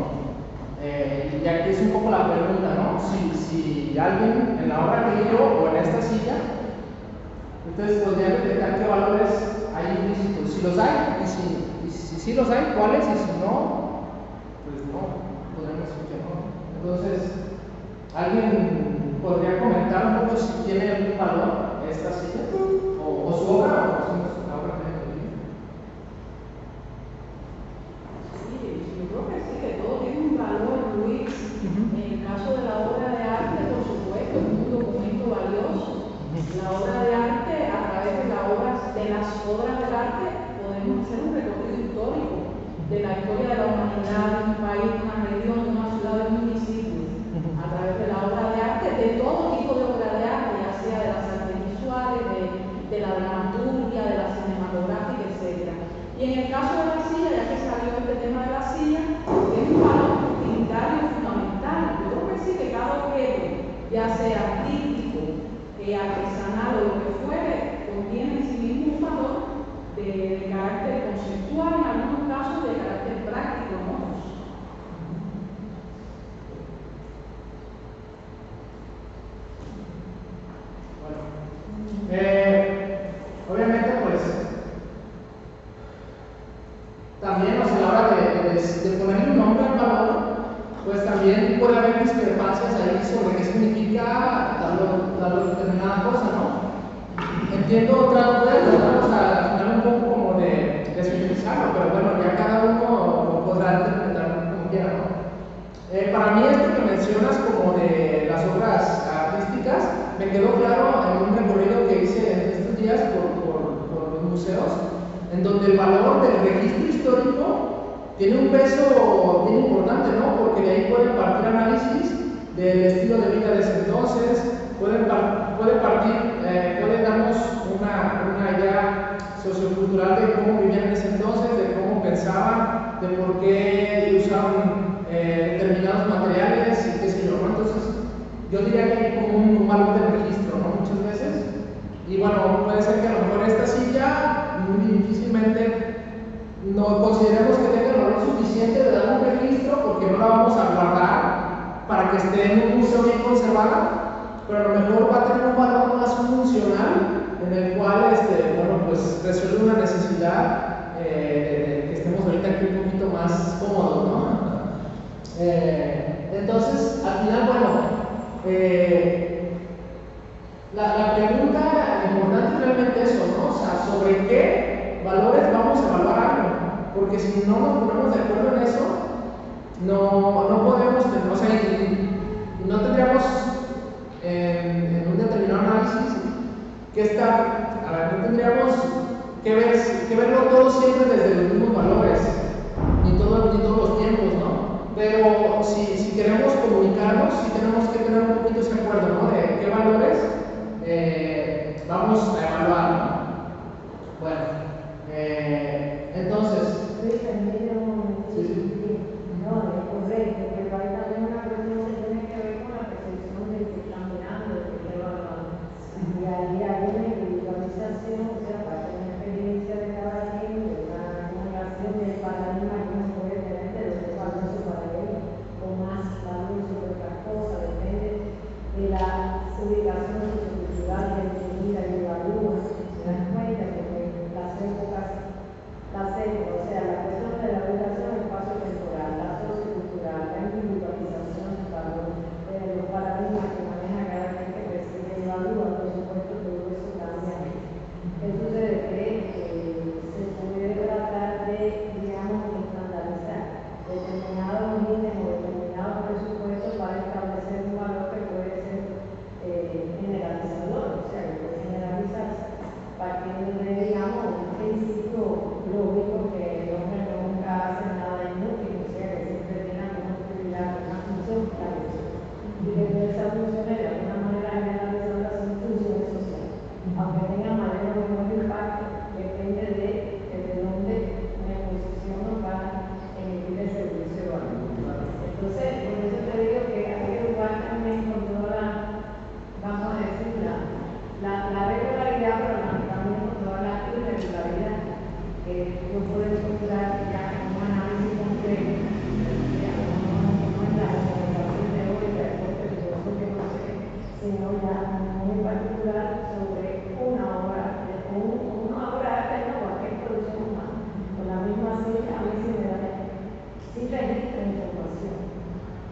Y aquí es un poco la pregunta, ¿no? Si alguien en la obra que yo o en esta silla, ustedes podrían detectar qué valores hay implícitos. Si los hay, y si sí los hay, ¿cuáles? Y si no, pues no, podemos decir que no. Entonces, ¿alguien podría comentar un poco si tiene algún valor esta silla? O su obra, o la obra que hay. Sí, yo creo que sí, que todo tiene un valor, Luis. En el caso de la obra de arte, por supuesto, es un documento valioso. La obra de arte, a través de las obras del arte, podemos hacer un recorrido histórico de la historia de la humanidad, de un país, de una región, de una ciudad, de un municipio. A través de la obra de arte, de todo tipo de obra de arte, ya sea de las artes visuales, de la dramaturgia, de la cinematográfica, etc. Y en el caso de la silla, ya que salió este tema de la silla, tiene un valor utilitario fundamental. Yo creo que sí, que cada objeto, ya sea artístico, artesanal o lo que fuere, contiene en sí mismo un valor de carácter conceptual, en algunos casos de carácter práctico, ¿no? Obviamente, pues, también, o sea, a la hora de ponerle un nombre al valor, pues también puede haber discrepancias ahí sobre qué significa tal determinada cosa, ¿no? Entiendo, tratamos al final un poco como de desutilizarlo, pero bueno, ya cada uno lo podrá interpretar como quiera, ¿no? Para mí esto que mencionas como de las obras artísticas, me quedó claro en un recorrido que hice estos días por los museos, en donde el valor del registro histórico tiene un peso bien importante, ¿no? Porque de ahí pueden partir análisis del estilo de vida de ese entonces, puede darnos una idea sociocultural de cómo vivían en ese entonces, de cómo pensaban, de por qué usaban determinados materiales y qué sé yo, ¿no? Entonces, yo diría que hay como un valor de registro, ¿no? Muchas veces. Y bueno, puede ser que a lo mejor esta silla muy difícilmente no consideremos que tenga el valor suficiente de dar un registro porque no la vamos a guardar para que esté en un museo bien conservada, pero a lo mejor va a tener un valor más funcional en el cual, bueno, pues resuelve una necesidad de que estemos ahorita aquí un poquito más cómodos, ¿no? Entonces, al final, bueno, la pregunta importante realmente es eso, ¿no? O sea, ¿sobre qué valores vamos a evaluar algo? Porque si no nos ponemos de acuerdo en eso, no podemos, o sea, y no tendríamos en un determinado análisis que estar, a ver, no tendríamos que verlo todo siempre desde los mismos valores, ni todos los tiempos, ¿no? Pero si queremos comunicarnos, sí tenemos que tener un poquito ese acuerdo, ¿no? De qué valores vamos a evaluar, ¿no? Bueno, entonces. Sí, no, es correcto, pero hay también una cuestión que tiene que ver con la percepción del que está mirando, del que está evaluando. Y ahí hay una individualización, o sea, parte de la experiencia de cada quien, de una relación de paradigma que uno puede tener de lo que es valioso para él, o más valioso que otras cosas, depende de la ubicación sociocultural que él mira y evalúa. Se dan cuenta que la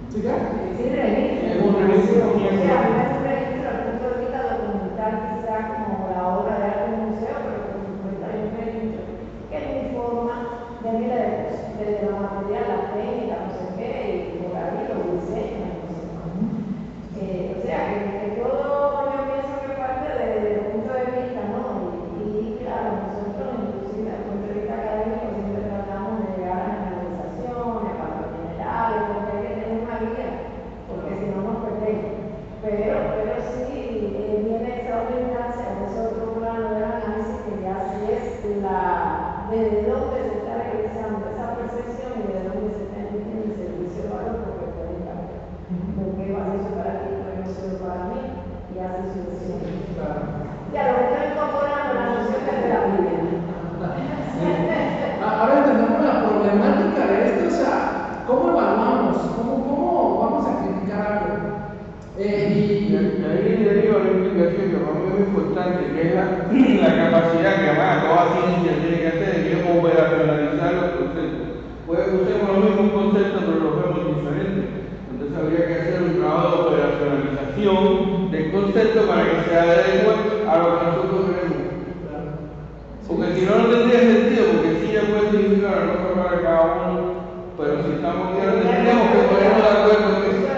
¿Sí qué? Sí, registro. Es un registro. O sea, no es un registro al punto de vista documental, quizás como la obra de arte del museo, pero por supuesto hay un registro que le informa de mira de la material, la técnica, no sé qué, y por ahí los diseños, no sé qué. O sea, que todo yo pienso que parte del punto de vista, ¿no? Y claro, nosotros inclusive desde el punto de vista académico siempre tratamos de llegar a generalizaciones, a patrones generales, porque hay que tener una guía, porque si no nos perdemos. Pero sí viene esa otra instancia, ese otro plano de análisis que ya sí es desde dónde se está realizando esa percepción y de dónde se está entendiendo el servicio de valor, porque puede cambiar. Porque va a ser para ti, pero no solo para mí, y así sucesivamente. Claro. Ya lo estoy incorporando la noción de la Biblia. Ahora entendemos la problemática de esto, o sea, ¿cómo evaluamos? ¿Cómo vamos a criticar algo? Y ahí deriva una implicación que para mí es muy importante, que es la capacidad que además toda ciencia tiene que hacer, que es operacionalizar los conceptos. Usemos los mismos conceptos, pero los vemos diferentes. Entonces habría que hacer un trabajo de operacionalización del concepto para que se adecue a lo que nosotros queremos. Porque si no, no tendría sentido, porque sí ya puede significar una cosa para cada uno, pero si estamos claros, tendríamos que ponernos de acuerdo en eso.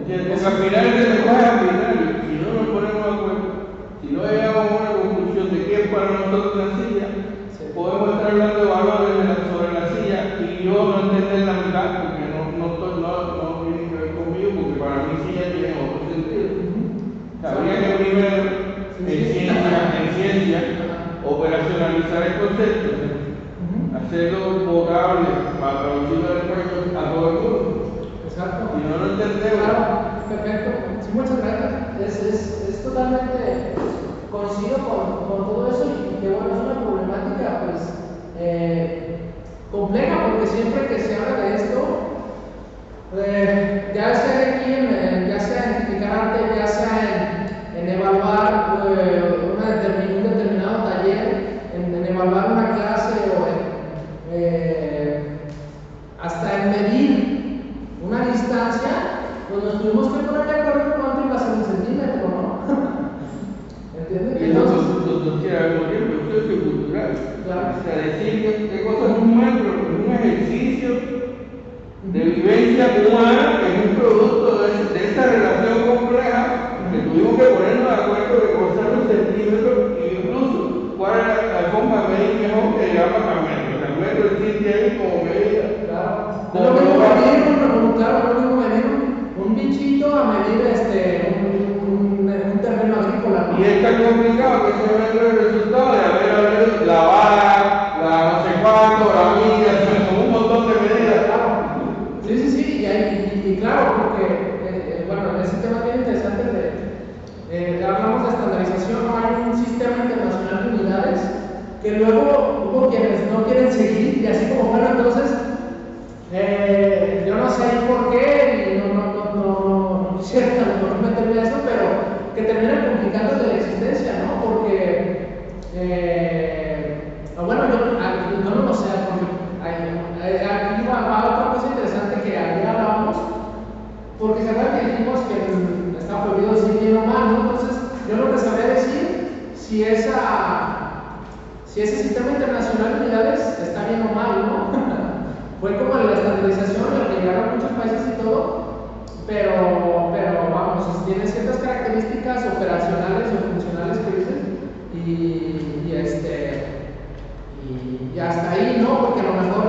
Porque al final el lenguaje es binario, si no nos ponemos de acuerdo, si no llegamos a una conclusión de qué es para nosotros la silla, podemos estar hablando de valores sobre la silla y yo no entender la mitad, porque no tiene que ver conmigo, porque para mí silla tiene otro sentido. Habría que primero, en ciencia, operacionalizar el concepto, hacerlo potable para traducirlo al español a todo el mundo. Exacto. Si no lo entendemos. Claro, perfecto. Sí, muchas gracias. Es totalmente coincido con todo eso y que bueno, es una problemática pues compleja porque siempre que se habla de esto, ya sea aquí ya sea en criticar arte, ya sea en evaluar un determinado taller, en evaluar una clase o hasta en medir una distancia, pues nos tuvimos que poner de acuerdo en cuánto iba a ser un centímetro, ¿no? ¿Entiendes? Y eso es algo cultural. Claro. O sea, decir qué cosa es un metro, es un ejercicio de vivencia humana, que es un producto de esta relación compleja, que tuvimos que ponernos de acuerdo de costar un centímetro e incluso cuál es la forma de medir mejor que llegamos a metro. O sea, el metro existe ahí como medida. Claro. No lo mismo medir un bichito a medir un terreno agrícola. Y es tan complicado que se ve el resultado de haber la vara, la no sé cuánto, la milla, con un montón de medidas. Sí, y claro, porque, bueno, ese tema es bien interesante hablamos de estandarización, ¿no? Hay un sistema internacional de unidades que luego hubo quienes no quieren seguir, y así como bueno, entonces, yo no sé por qué, y no quisiera no meterme a eso, pero que termina complicando la existencia, ¿no? Porque, bueno, yo no lo sé, porque aquí va otra cosa interesante que ayer hablábamos, porque se acuerdan que dijimos que está prohibido decir bien o mal, ¿no? Entonces, yo no te sabría decir si ese sistema internacional de unidades está bien o mal, ¿no? Fue como la estandarización, la que llegaron muchos países y todo, pero vamos, tiene ciertas características operacionales o funcionales que dicen, y hasta ahí, ¿no? Porque a lo mejor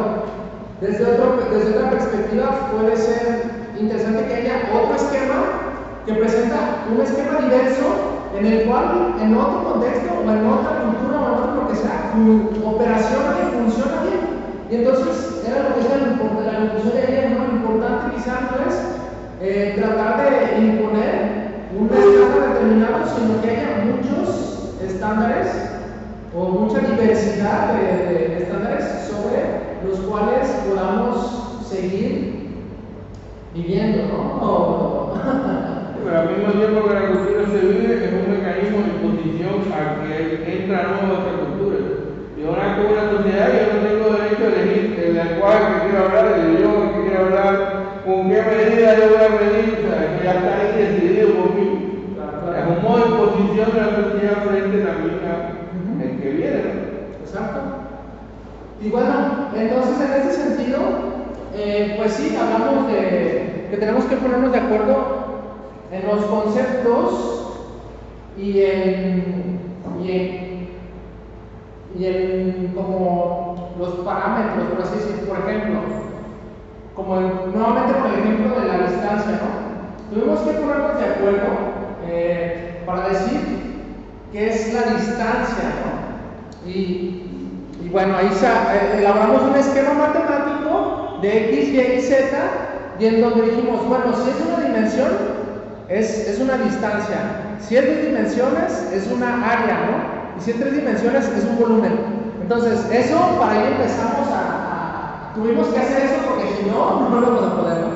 desde otra perspectiva puede ser interesante que haya otro esquema que presenta un esquema diverso en el cual en otro contexto o en otra cultura o en otro lo que sea operaciona y funciona bien. Y entonces era lo que decía la conclusión de ayer, ¿no? Lo importante quizás no es tratar de imponer un estándar determinado, sino que haya muchos estándares o mucha diversidad de estándares sobre los cuales podamos seguir viviendo, ¿no? Pero al mismo tiempo que la cultura se vive, es un mecanismo de imposición a que entra nueva otra cultura. Yo nací en una sociedad y yo no tengo derecho a elegir el lenguaje que quiero hablar, el idioma Y bueno, entonces en este sentido, pues sí, hablamos de que tenemos que ponernos de acuerdo en los conceptos y en como los parámetros, por así decirlo. Por ejemplo, como nuevamente por el ejemplo de la distancia, ¿no? Tuvimos que ponernos de acuerdo para decir qué es la distancia, ¿no? Y bueno, ahí elaboramos un esquema matemático de X, Y, Z, y en donde dijimos, bueno, si es una dimensión, es una distancia. Si es 2 dimensiones, es una área, ¿no? Y si es 3 dimensiones, es un volumen. Entonces, eso, para ahí empezamos tuvimos que hacer eso porque si no, no lo vamos a poder, ¿no?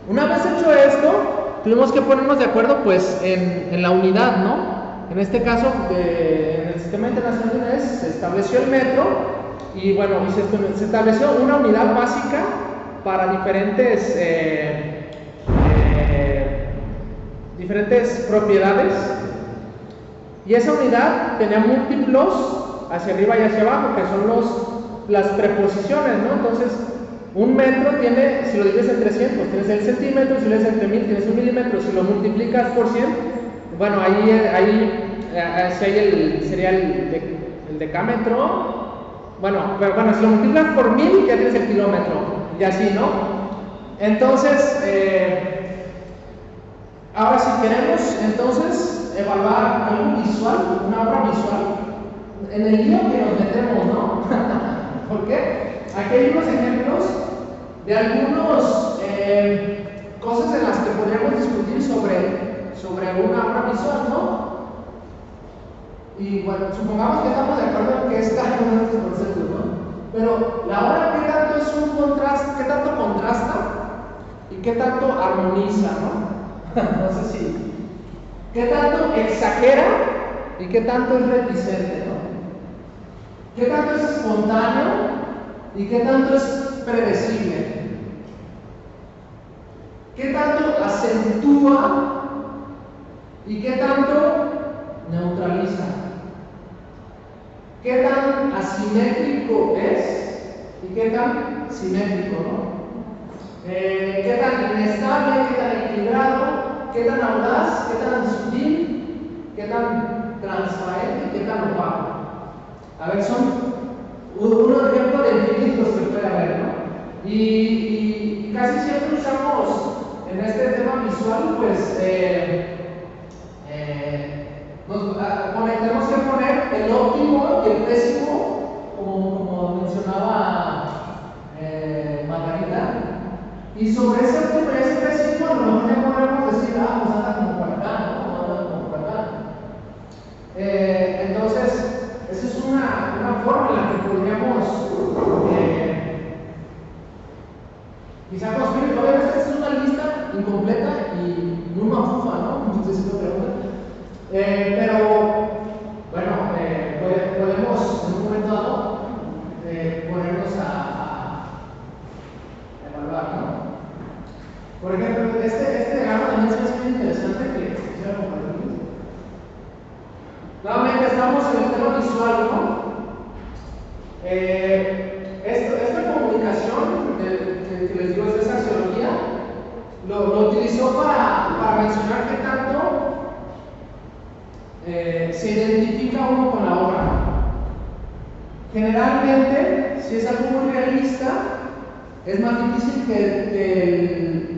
Una vez hecho esto, tuvimos que ponernos de acuerdo, pues, en la unidad, ¿no? En este caso, en el sistema internacional de unidades se estableció el metro y bueno, se estableció una unidad básica para diferentes propiedades, y esa unidad tenía múltiplos hacia arriba y hacia abajo, que son las preposiciones, ¿no? Entonces, un metro tiene, si lo divides entre 100, tienes el centímetro, si lo divides entre 1000, tienes un milímetro, si lo multiplicas por 100, bueno, sería el decámetro. Bueno, pero bueno, si lo multiplicas por 1000, ya tienes el kilómetro, y así, ¿no? Entonces, ahora si queremos, entonces, evaluar algo visual, una obra visual, en el lío que nos metemos, ¿no? ¿Por qué? Aquí hay unos ejemplos de algunas cosas en las que podríamos discutir sobre una obra visual, ¿no? Y bueno, supongamos que estamos de acuerdo en que es cada uno de estos conceptos, ¿no? Pero la obra, ¿qué tanto es un contraste? ¿Qué tanto contrasta? ¿Y qué tanto armoniza, no? No sé si. ¿Qué tanto exagera? ¿Y qué tanto es reticente, no? ¿Qué tanto es espontáneo? ¿Y qué tanto es predecible? ¿Qué tanto acentúa? ¿Y qué tanto neutraliza? ¿Qué tan asimétrico es? ¿Y qué tan simétrico, no? ¿Qué tan inestable? ¿Qué tan equilibrado? ¿Qué tan audaz? ¿Qué tan sutil? ¿Qué tan transparente? ¿Y qué tan opaco? A ver, son un ejemplo de infinitos que puede haber, ¿no? Y casi siempre usamos en este tema visual, pues, tenemos que poner el óptimo y el pésimo, como mencionaba Margarita, y sobre ese óptimo y ese pésimo, a lo mejor ya podemos decir, pues anda como por acá, ¿no? Anda como por acá. Entonces, esa es una forma en la que podríamos quizá construir. Obviamente, esta es una lista incompleta y muy mafufa, ¿no? Muchas veces lo preguntan. Pero, bueno, podemos en un momento dado ponernos a evaluar, ¿no? Por ejemplo, este diagrama también se me hace muy interesante que quisiera compartir. Nuevamente estamos en el tema visual, ¿no? Esta comunicación que les digo es de sociología, lo utilizó para mencionar qué tanto se identifica uno con la obra. Generalmente, si es algo muy realista, es más difícil que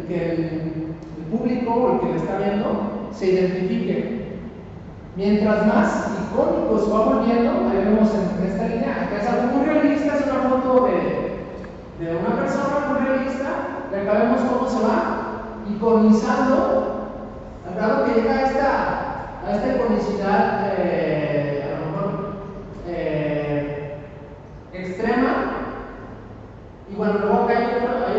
el público o el que lo está viendo se identifique. Mientras más icónico se va volviendo, ahí vemos en esta línea, acá es algo muy realista, es una foto de una persona muy realista, y acá vemos cómo se va iconizando, al grado que llega a esta iconicidad a lo mejor extrema. Y bueno, luego acá hay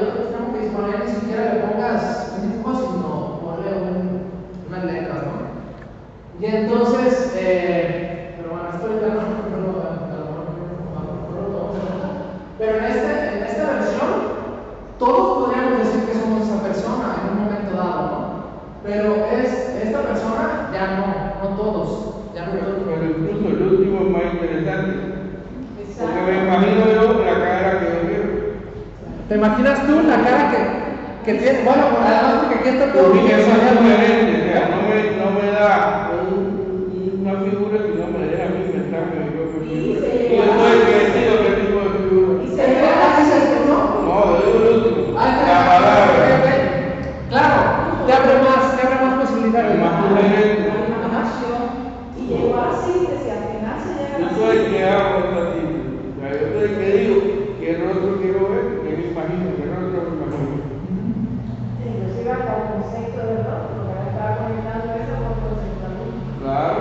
otro extremo que dice, bueno, ya ni siquiera le pongas un dibujo, sino ponle unas letras, ¿no? Y entonces, pero bueno, esto ya no lo vamos a tratar. Pero en esta versión, todos podríamos decir que somos esa persona en un momento dado, ¿no? Pero esta persona ya no todos. Pero incluso el último es más interesante. Porque me imagino yo la cara que yo quiero. ¿Te imaginas tú la cara que tiene? Bueno, además porque aquí está todo Porque eso es personal. diferente, o sea, no me da una figura, sino me deja a mí mensaje de yo que figura. Y yo soy el que decido qué tipo de figura. Y se ve la sensación, ¿no? No, yo digo el último. Ah, La palabra. Claro, te abre más posibilidades. Más sugerente. La imaginación. Y llegó a la síntesis, al final se llega a Yo la soy el que síntesis. hago esta síntesis. O sea, yo soy el que digo qué rostro quiero ver, qué me imagino, qué rostro me imagino. Inclusive hasta el concepto del rostro, porque ahora estaba conectando eso con conceptualismo. Claro.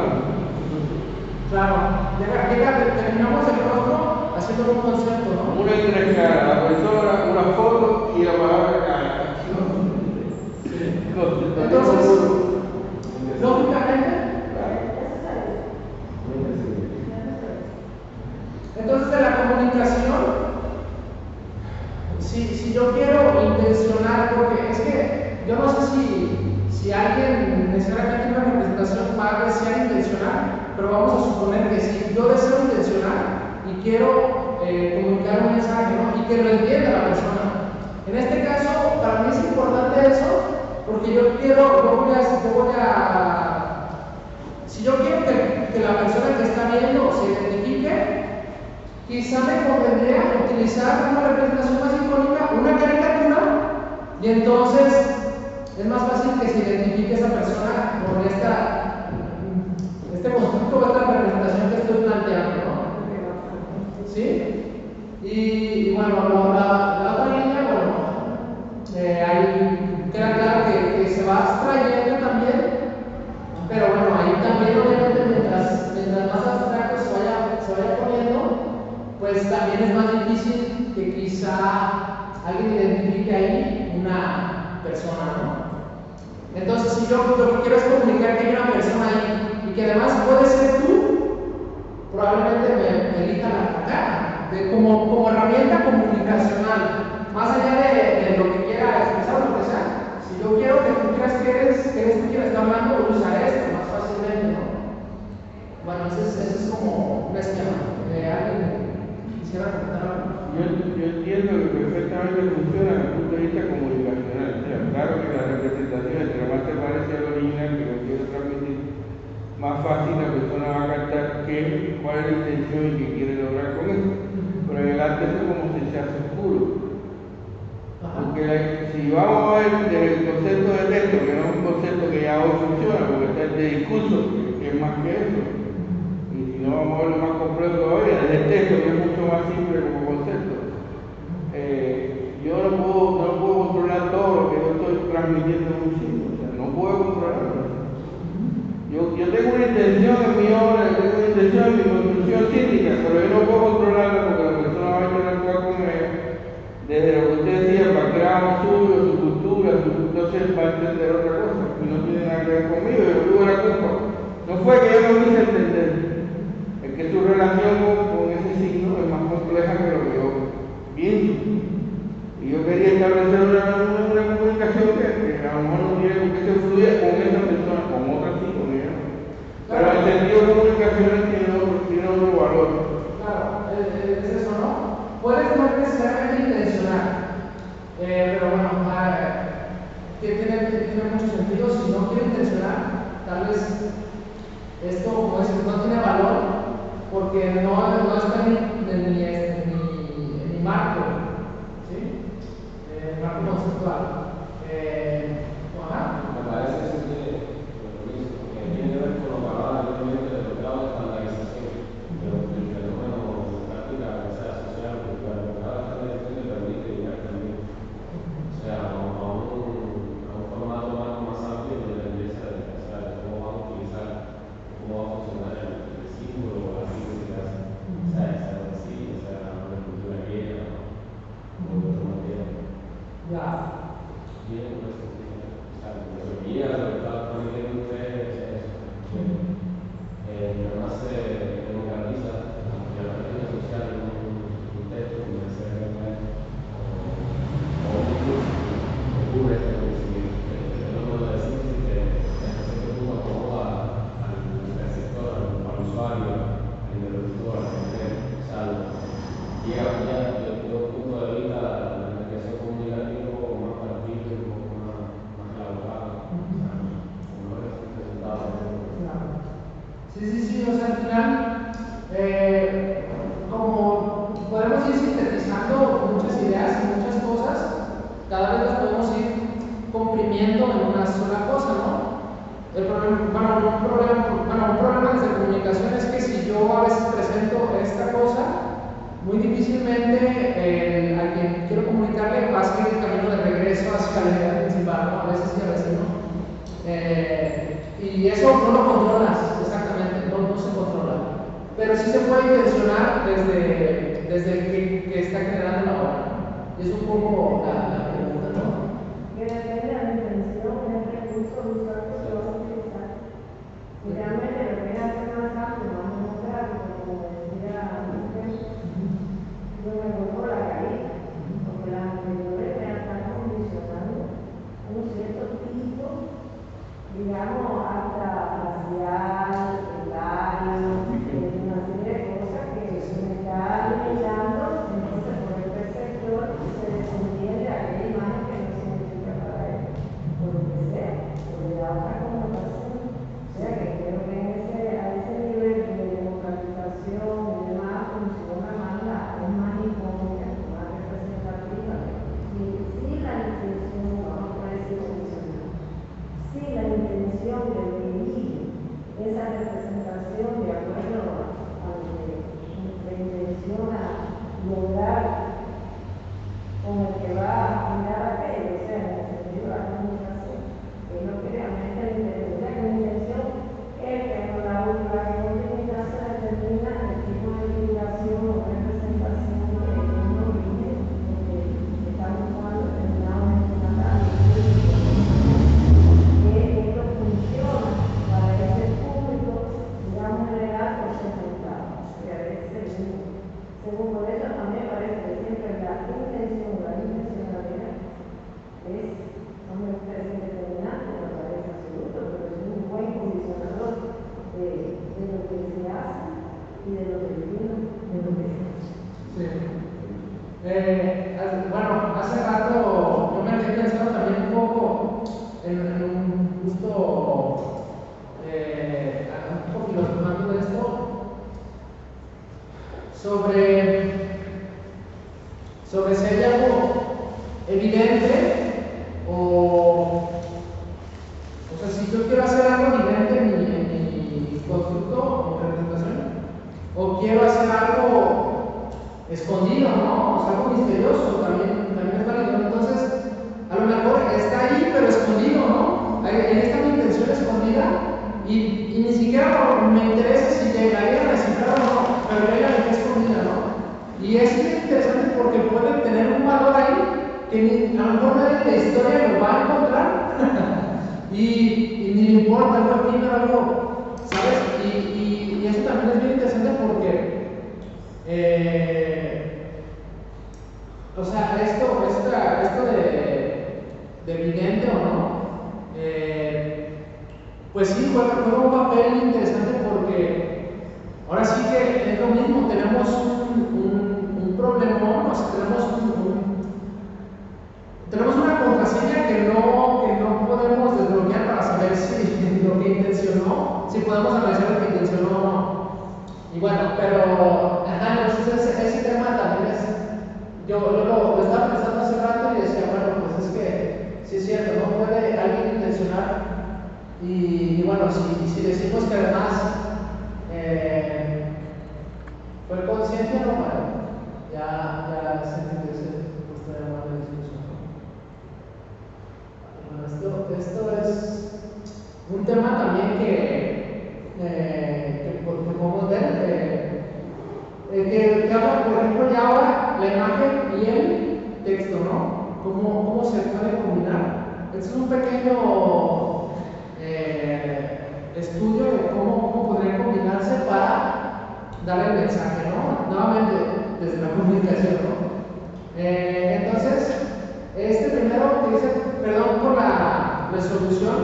Claro, terminamos el rostro haciendo un concepto, ¿no? Una y tres caras, la persona, una foto y la palabra cara. Entonces, lógicamente, entonces de la comunicación, si yo quiero intencionar, porque es que yo no sé si alguien necesariamente una representación va a desear intencionar, pero vamos a suponer que si yo deseo intencionar y quiero comunicar un mensaje, ¿no? Y que lo entienda la persona. En este caso, para mí es importante eso, porque si yo quiero que la persona que está viendo se identifique, quizá me convendría utilizar una representación más icónica, una caricatura, y entonces es más fácil que se identifique esa persona con este constructo o esta representación que estoy planteando, ¿no? ¿Sí? Y bueno, la otra línea, ahí queda claro que se va abstrayendo también, pero bueno, ahí también obviamente mientras más abstracto se vaya poniendo, pues también es más difícil que quizá alguien identifique ahí una persona, ¿no? Entonces, si yo lo que quiero es comunicar que hay una persona ahí y que además puede ser tú, probablemente me elija la cara como herramienta comunicacional, más allá de lo que quiera expresar, lo que sea. Si yo quiero que tú creas que eres tú quien está hablando, voy a usar esto más fácilmente, ¿no? Bueno, ese es como un esquema. ¿Alguien quisiera comentar algo? Yo entiendo que perfectamente funciona desde el punto de vista comunicacional. O sea, claro que la representación, entre más se parece al original que lo quiero transmitir, más fácil la persona va a captar cuál es la intención y qué quiere lograr con eso. Pero en el arte eso es como se hace oscuro. Porque si vamos a ver desde el concepto de texto, que no es un concepto que ya hoy funciona, porque está el de discurso, que es más que eso. Y si no vamos a verlo más complejo todavía, desde el texto, que es mucho más simple como concepto. Yo no puedo controlar todo lo que yo estoy transmitiendo en un sitio, o sea, no puedo controlarlo. Yo tengo una intención en mi obra, yo tengo una intención en mi construcción cívica, pero yo no puedo controlarla porque la persona va a interactuar con ella. Desde lo que usted decía, el background suyo, su cultura, entonces va a entender otra cosa, y no tiene nada que ver conmigo, yo tuve la culpa. No fue que yo no quise entender, es que su relación con ese signo es más compleja que lo que yo pienso. Y yo quería establecer una comunicación que a lo mejor no tiene por qué se fluya con esa persona, con otra sí, con ella. Pero el sentido de comunicación tiene otro valor. Claro, es eso, ¿no? Puedes no necesariamente intencionar, pero bueno, tiene mucho sentido. Si no quiero intencionar, tal vez esto, como dices, no tiene valor porque no está en mi marco, ¿sí? El marco conceptual. Me parece que sí tiene compromiso, porque tiene que ver con lo que hablaba anteriormente de los grados de estandarización, del fenómeno de práctica, sea social o cultural. Los grados de estandarización te permite llegar también, o sea, a un formato más amplio de la empresa, de cómo va a utilizar, cómo va a funcionar el símbolo o la síntesis que hace, sea una cultura griega o de otro material. Bien, pues, lo que guía, lo que está transmitiendo usted es eso. Además se democratiza la práctica social en un texto que puede ser o un curso que cubre este conocimiento. El fenómeno de la síntesis que hasta cierto punto acomoda al receptor, al usuario, al interlocutor, al que salvo. comprimiendo en una sola cosa, ¿no? El problema, un problema de comunicación es que si yo a veces presento esta cosa, muy difícilmente a quien quiero comunicarle va a seguir el camino de regreso hacia la idea principal, ¿no? A veces sí, a veces no. Y eso no lo controlas exactamente, no se controla. Pero sí se puede intencionar desde el que está generando la obra. Y es un poco la pregunta, ¿no? Que depende de la intención, del recurso visual que se va a utilizar. Y realmente lo que hacer más amplio, más democrático, como decía usted, yo me voy por la caída, porque las anteriores me están condicionando un cierto tipo, digamos, hasta racial, etario, una serie de cosas que me está limitando, entonces por el perceptor se desentiende aquella imagen que no significa para él, por lo que sea, o le da otra connotación. O sea que creo que a ese nivel de democratización y demás funciona más es más icónica, más representativa. Si la intención, vamos a decir funcional, si la intención de dirigir esa representación de acuerdo a lo que se intenciona lograr con el que va a mirar aquello, o sea, en el sentido de la comunicación, que es lo que realmente le interesa. La intención es que con la continuidad se determina el tipo de divulgación o representación que uno vive, porque estamos jugando determinados destinatarios, que esto funciona para ese público, digamos, general o segmentado. O sea, según por eso también parece que siempre la intencionalidad no me parece determinante, me parece absoluto, pero es un buen condicionador de lo que se hace y de lo que viene, de lo que se hace. Sí. Bueno, hace rato yo me quedé pensando también un poco en un gusto un poco filosofando de esto sobre si hay algo evidente o sea, si yo quiero hacer algo evidente en mi constructo, en mi representación, o quiero hacer algo escondido, ¿no? O sea, algo misterioso, también es válido. Entonces, a lo mejor está ahí, pero escondido, ¿no? Ahí está mi intención escondida y ni siquiera me interesa si llegaría a descifrar o no, pero ya la dejé escondida, ¿no? Y es interesante porque puede tener un valor ahí que a lo mejor nadie de la historia lo va a encontrar y ni le importa, algo efímero, algo, ¿sabes? Y eso también es bien interesante porque o sea, esto de evidente o no, pues sí, juega un papel interesante porque ahora sí que es lo mismo, tenemos un problemón, o sea, tenemos una contraseña que no podemos desbloquear para saber si lo que intencionó, si podemos analizar lo que intencionó o no. Y bueno, pero entonces ese tema también es, yo lo estaba pensando hace rato y decía, bueno, pues es que sí es cierto, no puede alguien intencionar y bueno, si decimos que además fue consciente, no, bueno, ya se entiende ese puesto de llamar de discusión. Bueno, esto es un tema también que podemos ver, que habla, por ejemplo, ya ahora la imagen y el texto, ¿no? ¿Cómo se puede combinar? Este es un pequeño estudio de cómo podría combinarse para dar el mensaje, ¿no? Nuevamente, desde la comunicación, ¿no? Entonces, este primero que dice, perdón por la resolución,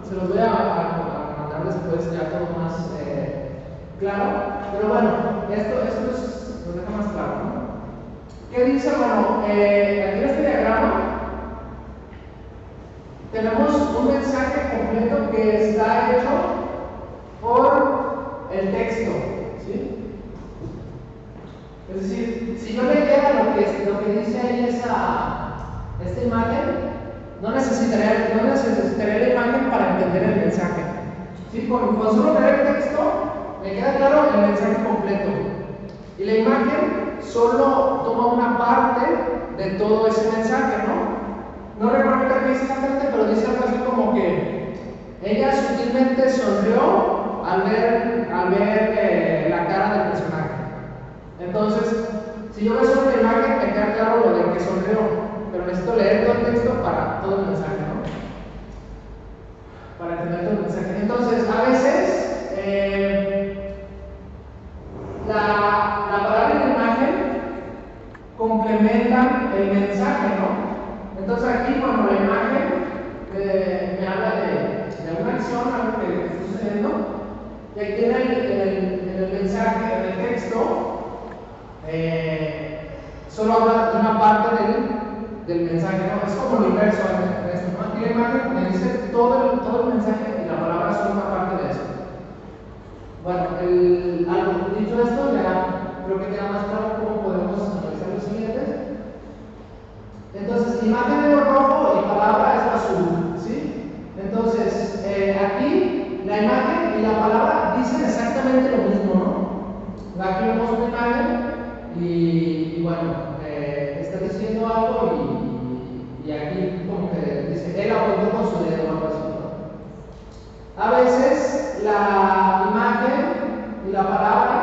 se los voy a mandar después ya todo más claro, pero bueno, esto lo deja más claro, ¿no? ¿Qué dice? Bueno, aquí en este diagrama tenemos un mensaje completo que está hecho por el texto, ¿sí? Es decir, si yo leyera lo que dice ahí esta imagen, no necesitaría la imagen para entender el mensaje. ¿Sí? Con solo leer el texto me queda claro el mensaje completo. Y la imagen solo toma una parte de todo ese mensaje, ¿no? No recuerdo qué dice exactamente, pero dice algo así como que ella sutilmente sonrió al ver la cara del personaje. Entonces, si yo veo solo la imagen, me queda claro lo de que sonrió, pero necesito leer todo el texto para todo el mensaje, ¿no? Para entender todo el mensaje. Entonces, a veces, la palabra y la imagen complementan el mensaje, ¿no? Entonces, aquí, cuando la imagen me habla de una acción, algo que está sucediendo, y aquí en el mensaje, en el texto, solo habla de una parte del mensaje, ¿no? Es como lo inverso en esto, ¿no? Aquí la imagen me dice todo el mensaje y la palabra solo una parte de eso. Bueno, dicho esto, ya creo que queda más claro cómo podemos analizar los siguientes. Entonces, imagen es lo rojo y palabra es lo azul, ¿sí? Entonces, aquí la imagen y la palabra dicen exactamente lo mismo, ¿no? Aquí vemos una imagen y bueno, está diciendo algo y aquí como que dice, él apuntó con su dedo o algo así, ¿no? A veces la imagen y la palabra,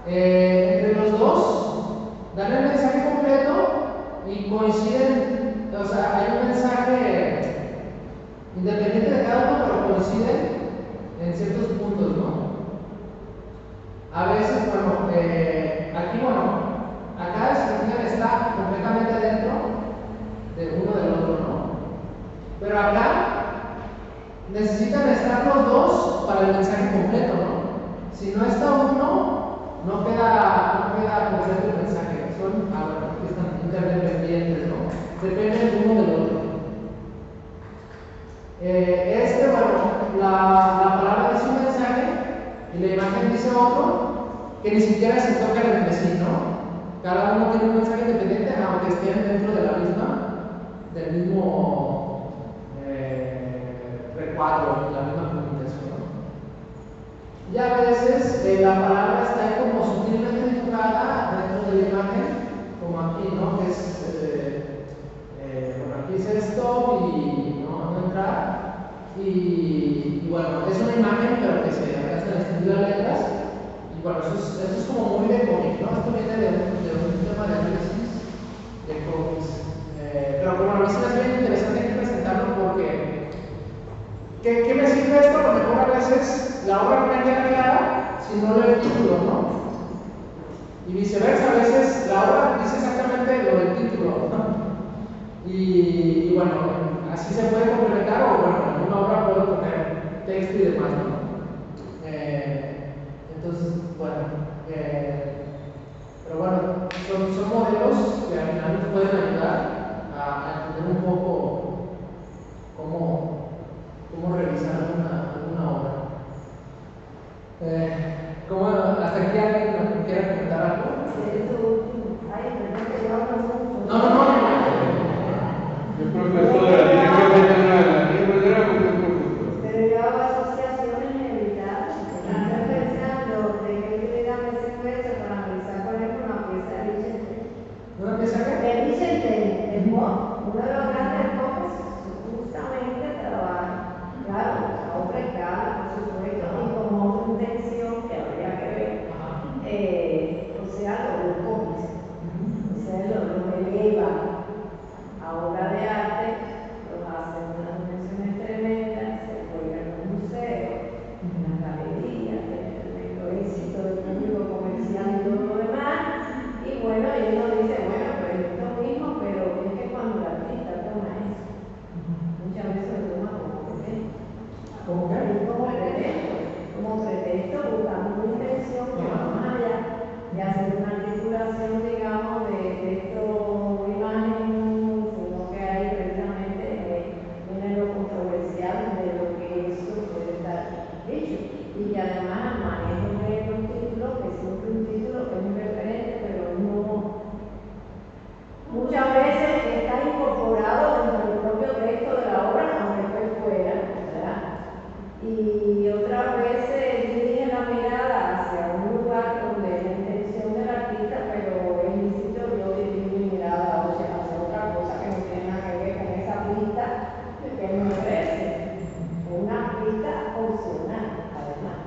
entre los dos, dan el mensaje completo y coinciden, o sea, hay un mensaje independiente de cada uno, pero coinciden en ciertos puntos, ¿no? A veces, bueno, aquí, bueno, acá está completamente dentro de uno del otro, ¿no? Pero acá necesitan estar los dos para el mensaje completo, ¿no? Si no está uno, no queda completo el mensaje. Son, aquí están interdependientes, ¿no? Dependen uno del otro. Bueno, la palabra dice un mensaje y la imagen dice otro que ni siquiera se tocan entre sí, ¿no? Cada uno tiene un mensaje independiente, aunque estén dentro de del mismo recuadro, la misma comunicación, ¿no? Y a veces la palabra está ahí como sutilmente dibujada dentro de la imagen, como aquí, ¿no? Que es, bueno, aquí dice stop y no entrar. Y bueno, es una imagen, pero que se alcanzan a distinguir las letras. Y bueno, eso es como muy de cómic, ¿no? Esto viene de un tema de análisis de cómics. Pero bueno, a mí se me hace bien interesante aquí presentarlo porque ¿qué me sirve esto? A lo mejor a veces la obra no me queda clara si no leo el título, ¿no? Y viceversa, a veces la obra dice exactamente lo del título, ¿no? Y bueno, así se puede complementar, o bueno, en una obra puedo poner texto y demás, ¿no? Entonces, bueno, pero bueno, son modelos que al final nos pueden ayudar a entender un poco cómo revisar alguna obra. ¿Hasta aquí alguien quiere comentar algo? No. El profesor, tiene que mencionar, tiene que mencionar porque es profesor. Pero yo hago asociaciones inevitables. Están pensando de qué utilidad me sirve eso para analizar, por ejemplo, una pieza de Vicente. ¿Una pieza qué? De Vicente, el uno de los grandes que me ofrece una pista opcional, además.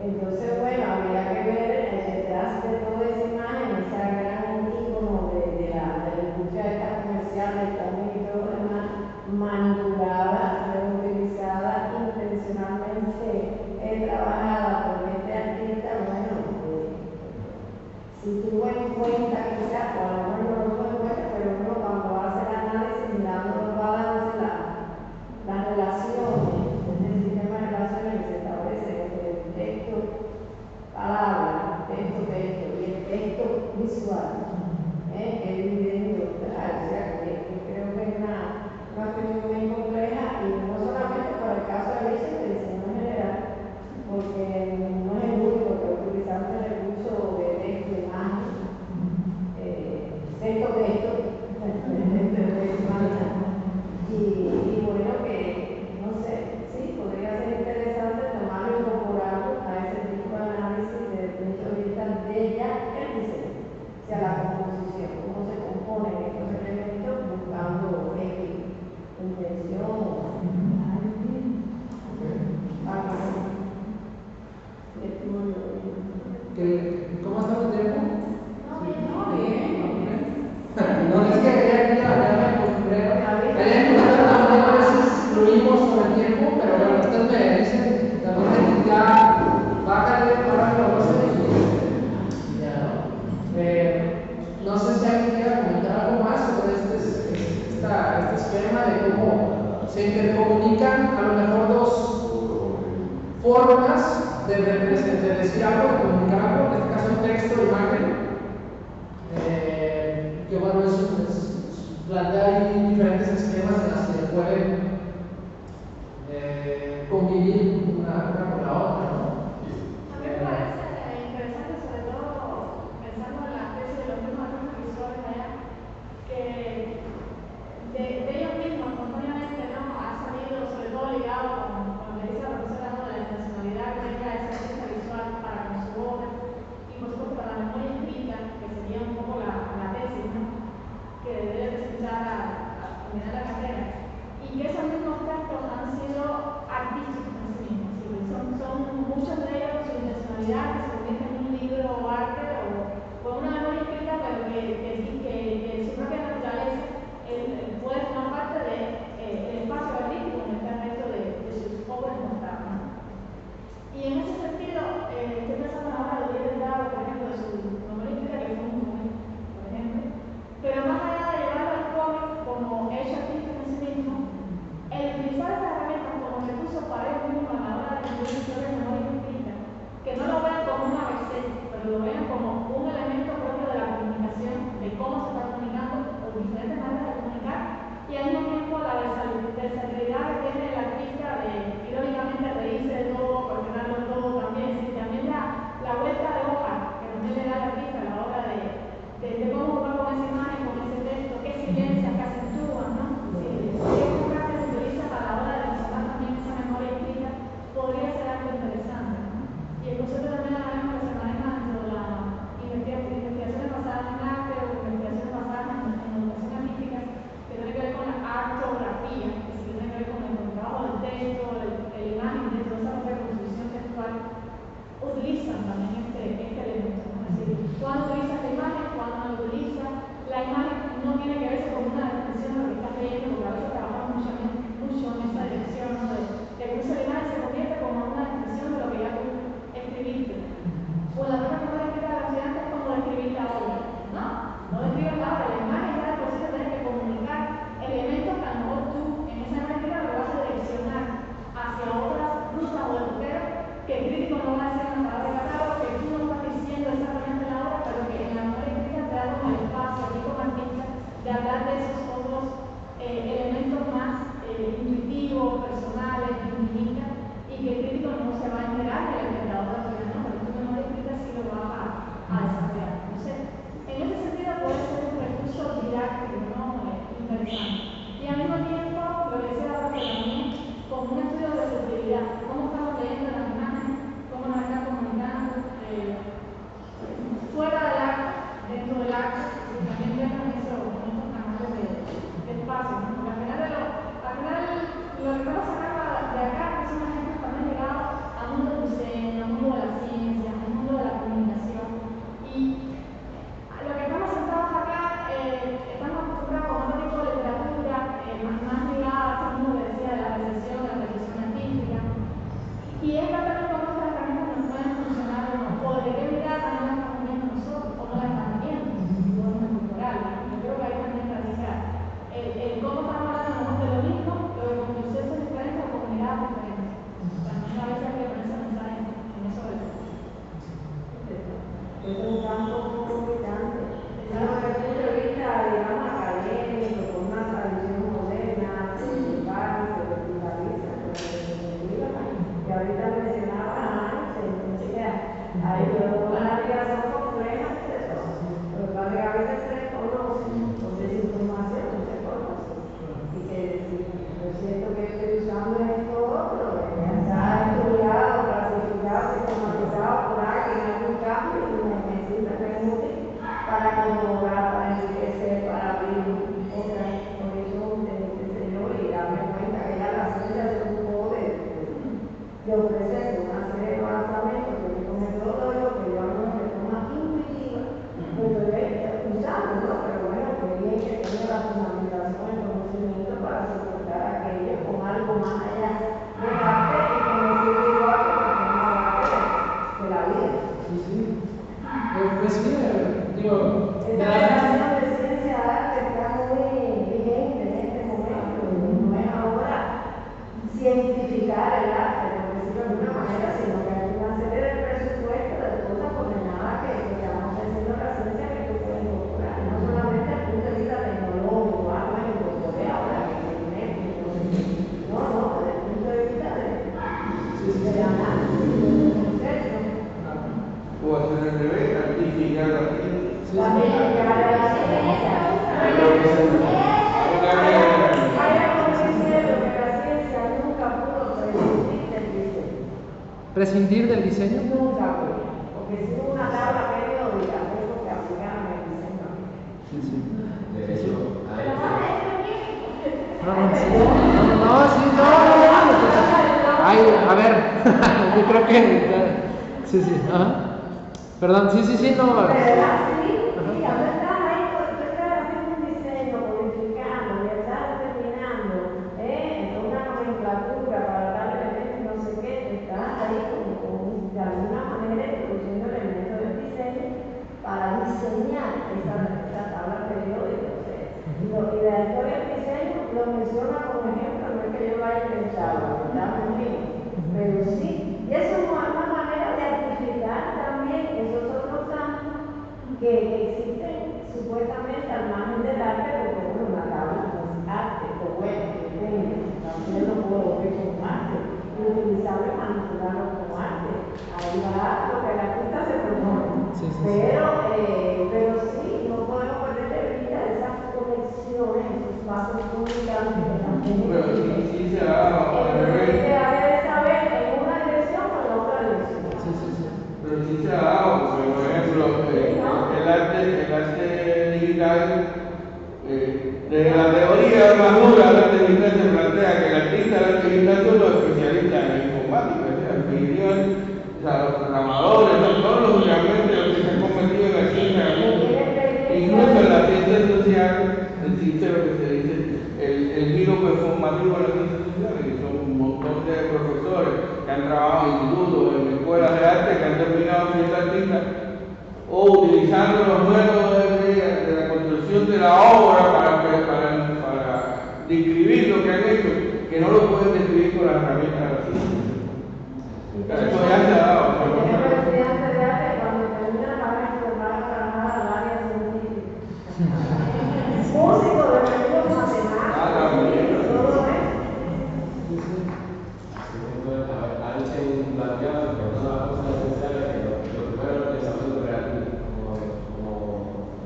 Entonces, bueno, habría que ver detrás de toda esa imagen, esa gran ícono de la industria esta comercial de cómic y todo lo demás, manipulada, reutilizada, intencionalmente trabajada por este artista. Bueno, si tuvo en cuenta quizás, o a lo mejor no lo tuvo en cuenta, pero uno cuando hace el análisis mirando va dándose las relaciones, el sistema de relaciones que se establece entre el texto, palabra, texto, y el texto visual, que es evidente, claro, o sea, que creo que es una cuestión muy compleja, y no solamente por el caso de Vicente, sino en general, porque no es el único que utilizamos el recurso de texto, imagen, texto, y bueno, que no sé, sí, podría ser interesante tomarlo y incorporarlo a ese tipo de análisis desde el punto de vista de ella, el diseño, o sea, la composición, cómo se componen estos elementos buscando intención, ¿Cómo está tu tiempo? No, bien. No es que ya me acostumbré. También a veces fluimos sobre el tiempo, pero bueno, ustedes me dicen también ya bájale para que lo pasen y ya, ¿no? No sé si alguien quiera comentar algo más sobre este esquema de cómo se intercomunican a lo mejor dos formas de decir algo, de comunicar algo, en este caso texto, imagen. Que bueno, eso plantea ahí diferentes esquemas en las que pueden convivir una con la otra, ¿no? A mí me parece interesante, sobre todo pensando en la tesis de los mismos artistas visuales allá, que de ellos mismos espontáneamente, ¿no?, ha salido, sobre todo ligado con lo que dice la profesora, ¿no?, de la intencionalidad que tenga ese artista visual para con su obra, y por supuesto para la memoria escrita, que sería un poco la tesis, ¿no?, que debe presentar a terminar la carrera. También hay que vale la ciencia. Hay algo muy cierto que la ciencia nunca pudo prescindir del diseño. ¿Prescindir del diseño? Nunca pudo. Porque si hubo una tabla periódica, fue lo que aplicaron el diseño. Sí, sí. De hecho, hay Ay, a ver, yo creo que. Sí, sí, ajá. Perdón, sí, no. ¿Verdad? Sí, ya verdad, ahí haciendo un diseño, modificando, ya está determinando, una nomenclatura para dar elementos, no sé qué, está ahí como de alguna manera introduciendo elementos del diseño para diseñar esa tabla periódica. O sea, y la historia del diseño lo menciona como ejemplo, no es que yo lo haya pensado, ¿verdad? Pero sí, y eso es una manera de artificar también esos otros campos que existen supuestamente al margen del arte, porque bueno, una tabla no es arte, o bueno, también lo puedo ver como arte, y utilizarlo y manipularlo como arte. Ahí va lo que el artista se propone. Sí. Pero sí, no podemos perder de vista esas conexiones, esos pasos comunicantes que también Pero sí se ha dado al revés. Pero sí se ha dado, porque por ejemplo, el arte digital, desde la teoría más dura del arte digital se plantea que el artista del arte digital son los especialistas en informática, o sea, los programadores, todos los realmente los que se han convertido en la ciencia del mundo. Incluso en la ciencia social existe lo que se dice el giro performativo de la ciencia social, que son un montón de profesores que han trabajado en institutos, en escuelas de arte, que han terminado siendo artistas, o utilizando los métodos de la construcción de la obra para describir lo que han hecho, que no lo pueden describir con las herramientas de la ciencia. Eso ya se ha dado. Estudiantes de arte, cuando terminan la maestra, van a trabajar al área científica. Músicos de medios matemáticos, todo eso. Einstein planteaba que una de las cosas esenciales que lo primero es el pensamiento creativo, como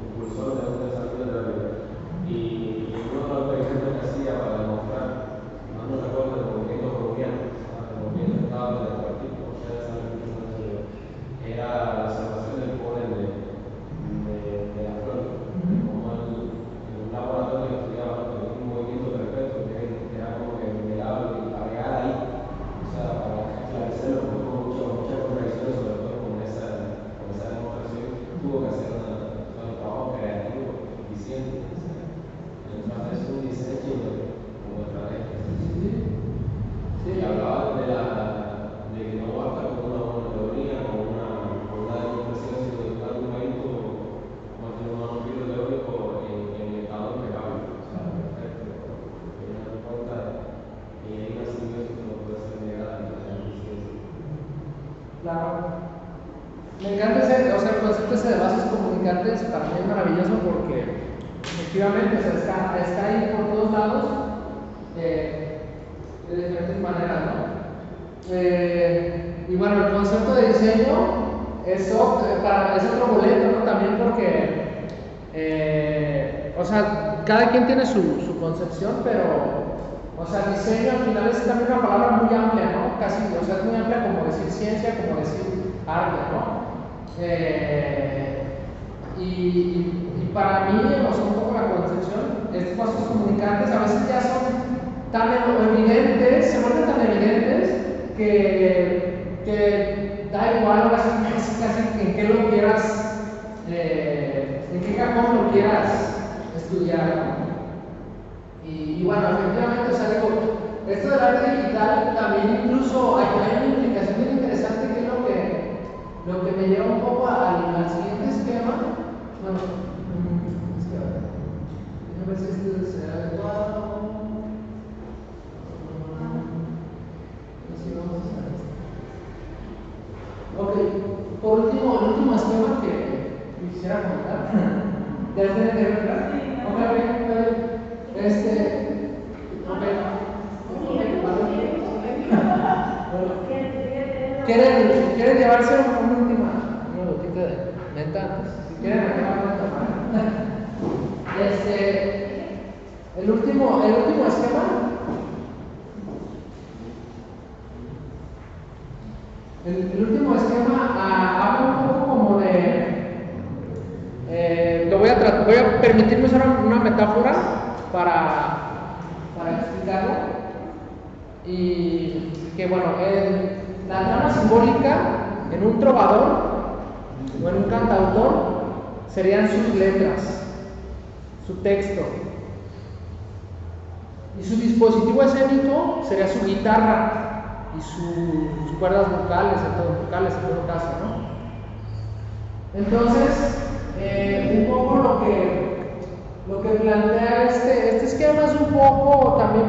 impulsor de un pensamiento creativo. Y uno de los experimentos que hacía para demostrar, no me recuerdo del movimiento colombiano, el movimiento estado de los artistas, ustedes saben que era la observación del polen de la flor, como en un laboratorio estudiaba un movimiento perfecto que era como que miraba y agregaba ahí. Para esclarecerlo, porque hubo muchas contradicciones, sobre todo con esa demostración, tuvo que hacer un trabajo creativo eficiente. Entonces es un diseño como estrategia. Y hablaba de que no basta con una buena teoría, con una demostración, sino de un argumento, más de un manuscrito teórico en estado impecable. O sea, perfecto. Teniendo en cuenta que hay una simbiosis que no puede ser negada. Claro. Me encanta el concepto ese de vasos comunicantes, para mí es maravilloso porque efectivamente está ahí por todos lados de diferentes maneras, ¿no? Y bueno, el concepto de diseño es otro boleto, ¿no? También porque, o sea, cada quien tiene su concepción, pero, o sea, diseño al final es también una palabra muy amplia, ¿no? Casi, o sea, es muy amplia como decir ciencia, como decir arte, ¿no? Y para mí, o sea, un poco la concepción, estos pasos comunicantes a veces ya son tan evidentes, se vuelven tan evidentes que da igual, ahora sí, casi en qué lo quieras, en qué cajón lo quieras estudiar, ¿no? Y bueno, efectivamente, o sea, digo, esto del arte digital también incluso hay una implicación bien interesante que es lo que me lleva un poco al siguiente esquema. Bueno, déjame ver si este es adecuado. Así vamos a hacer esto. Ok, por último, el último esquema que quisiera comentar. ¿Ya tienen que ver? Ok. ¿Quieren llevarse una última gotita de comenta antes. Si quieren, acá van a tomar. El último esquema. El último esquema habla un poco como de. Voy a permitirme usar una metáfora para explicarlo. Y que bueno, la trama simbólica en un trovador o en un cantautor serían sus letras, su texto. Y su dispositivo escénico sería su guitarra y sus cuerdas vocales en todo caso, ¿no? Entonces, un poco lo que plantea este esquema es un poco también,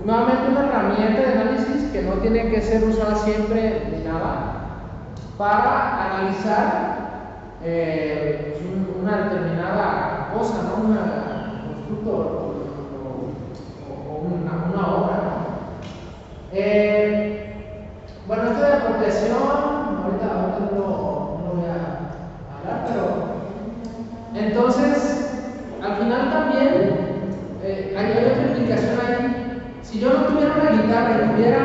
nuevamente, una herramienta de análisis que no tiene que ser usada siempre ni nada, para analizar una determinada cosa, ¿no? Un constructo o una obra, ¿no? Bueno, esto de apropiación, ahorita no lo voy a hablar, pero entonces, al final también hay otra implicación ahí. Si yo no tuviera una guitarra y tuviera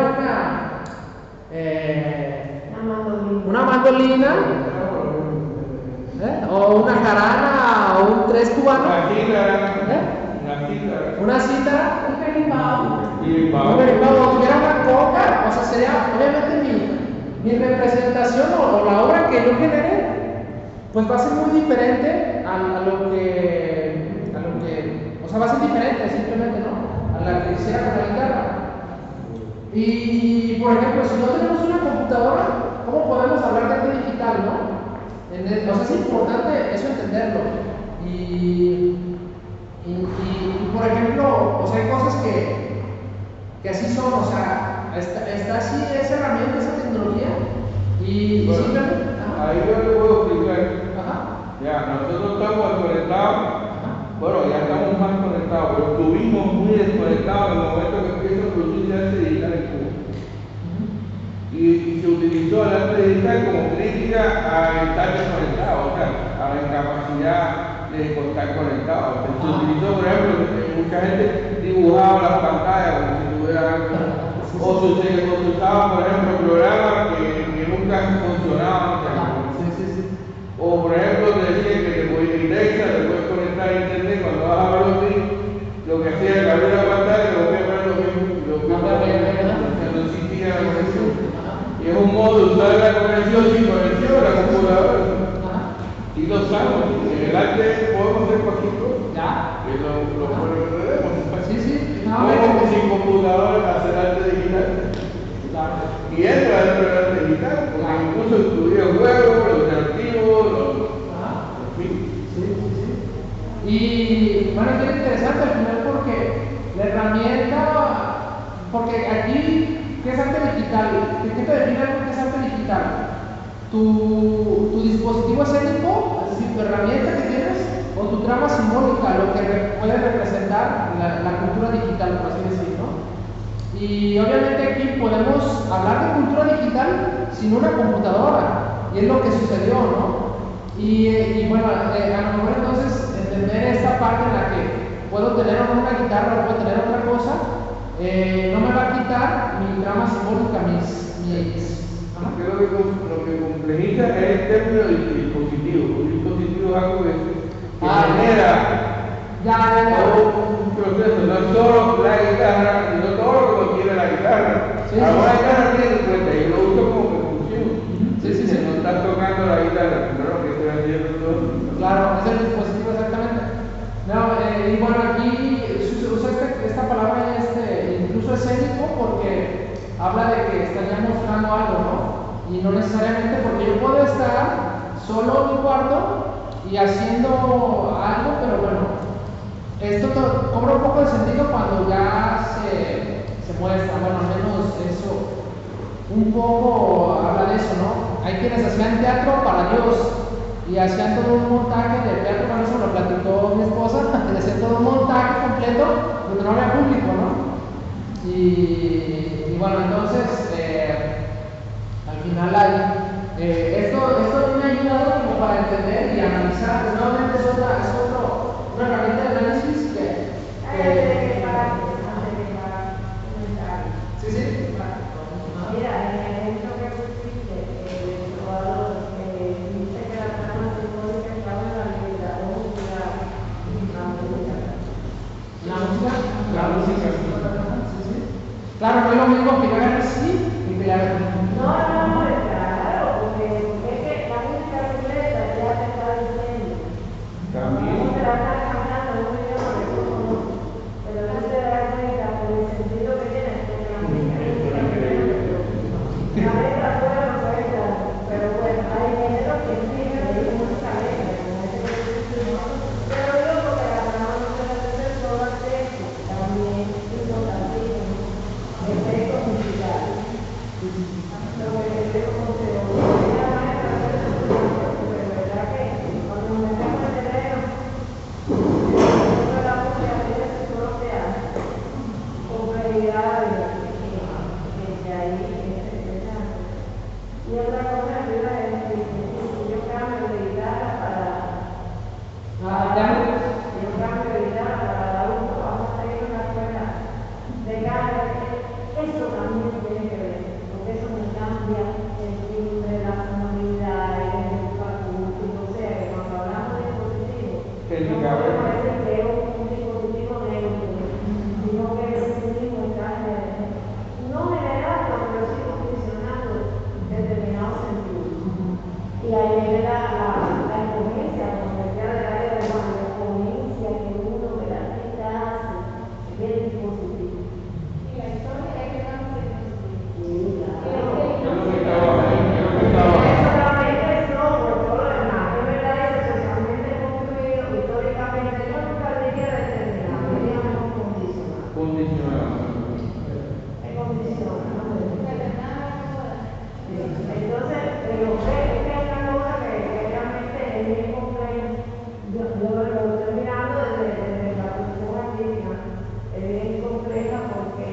una mandolina, o una jarana, o un tres cubano, una cítara, un carimbao, o tuviera una coca, o sea, sería obviamente mi representación o la obra que yo genere, pues va a ser muy diferente a lo que, o sea, va a ser diferente simplemente, ¿no? A la que hiciera con la guitarra. Y por ejemplo, si no tenemos una computadora, ¿cómo podemos hablar de arte digital, no? O sea, es importante eso entenderlo. Y por ejemplo, o sea, hay cosas que así son, o sea, está así esa herramienta, esa tecnología, y bueno, simplemente. Ahí yo le puedo explicar. Ajá. Ya, nosotros estamos conectados, bueno, ya estamos más conectados, pero estuvimos muy desconectados en el momento que empieza a producir el arte digital en Cuba. Y se utilizó el arte digital como crítica a estar desconectado, o sea, a la incapacidad de estar conectado. Se utilizó, por ejemplo, mucha gente dibujaba las pantallas como si tuviera algo, o se usaba, por ejemplo, programas que nunca funcionaban. O por ejemplo, te decía que te puedes ir directa, te puedes conectar a internet cuando vas a ver los vídeos, lo que hacía era abrir la pantalla y lo voy a ver lo mismo, no existía la conexión. Y es un modo de usar la conexión sin conexión a la computadora. Y lo usamos. En el arte podemos hacer cualquier cosa. Que lo podemos. Como sin computadora hacer arte digital. Y entra dentro del arte digital, porque incluso incluía juegos, los archivos, en fin. Y bueno, es bien interesante al final porque la herramienta, porque aquí, ¿qué es arte digital? ¿Qué te define algo que es arte digital? Tu dispositivo escénico, es decir, tu herramienta que tienes, o tu trama simbólica, lo que puede representar la cultura digital, por así decirlo, ¿no? Y obviamente aquí podemos hablar de cultura digital sin una computadora, y es lo que sucedió, ¿no? Y bueno, a lo mejor entonces entender esta parte en la que puedo tener una guitarra o puedo tener otra cosa, no me va a quitar mi trama simbólica, Creo que lo que complejiza es el término del dispositivo. Un dispositivo es algo que genera todo un proceso, no solo la guitarra, sino todo lo que contiene la guitarra. Ahora la guitarra tiene en cuenta, yo lo uso como percusión. No estás tocando la guitarra, primero que estoy haciendo todo. Claro, es el dispositivo exactamente. No, y bueno, aquí se usa esta palabra incluso escénico porque habla de que estaría mostrando algo, ¿no? Y no necesariamente, porque yo puedo estar solo en mi cuarto y haciendo algo, pero bueno, esto cobra un poco de sentido cuando ya se muestra, bueno, al menos eso, un poco habla de eso, ¿no? Hay quienes hacían teatro para Dios y hacían todo un montaje de teatro, bueno, eso lo platicó mi esposa, hacían todo un montaje completo donde no había público, ¿no? Y bueno, entonces, al final hay, esto a mí me ayudado como para entender y analizar. Nuevamente es una herramienta de análisis que sí, sí. Mira, en el ejemplo que pusiste, el probador dice que la trama simbólica estaba en la vida, la música. La música. Sí, sí. Claro, no es lo mismo que yo haga así y que le haga así. No, claro, porque es que la música completa ya te está diciendo. También. No te la estás cantando en un idioma que tú conoces, pero no te das cuenta por el sentido que tiene, porque la música es la letra fuera no puede estar, pero bueno, hay géneros que sí, que hay música alegre, como ese que tú dices, pero yo porque la trama no se hacer todo el texto, también es importantísimo, el texto musical. Lo que yo digo como que voy a maestra hacer eso, porque de verdad que cuando me metemos en el terreno, la música tiene su propia complejidad y ahí y otra cosa que yo cambio de guitarra para la uno, vamos a ir a una escuela de carga, eso también tiene que ver, porque eso me cambia el timbre, la sonoridad, el acústico, o sea que cuando hablamos de dispositivo, no podemos decir que es un dispositivo neutro, sino que es un mismo encaje, no general, pero sí condicionado determinado sentido. Y ahí viene la exponencia, como decía del área de la exponencia que uno del artista hace del dispositivo. Y la historia es que estamos en el Sí, claro. Yo Eso solamente es no, por todo lo demás. Es verdad, es socialmente construido, históricamente, yo nunca diría determinado, diría mejor condicionado. Es condicionado, ¿no? Entonces, pero es que hay una cosa que realmente es bien compleja. Yo lo estoy mirando desde la posición artística, es bien compleja porque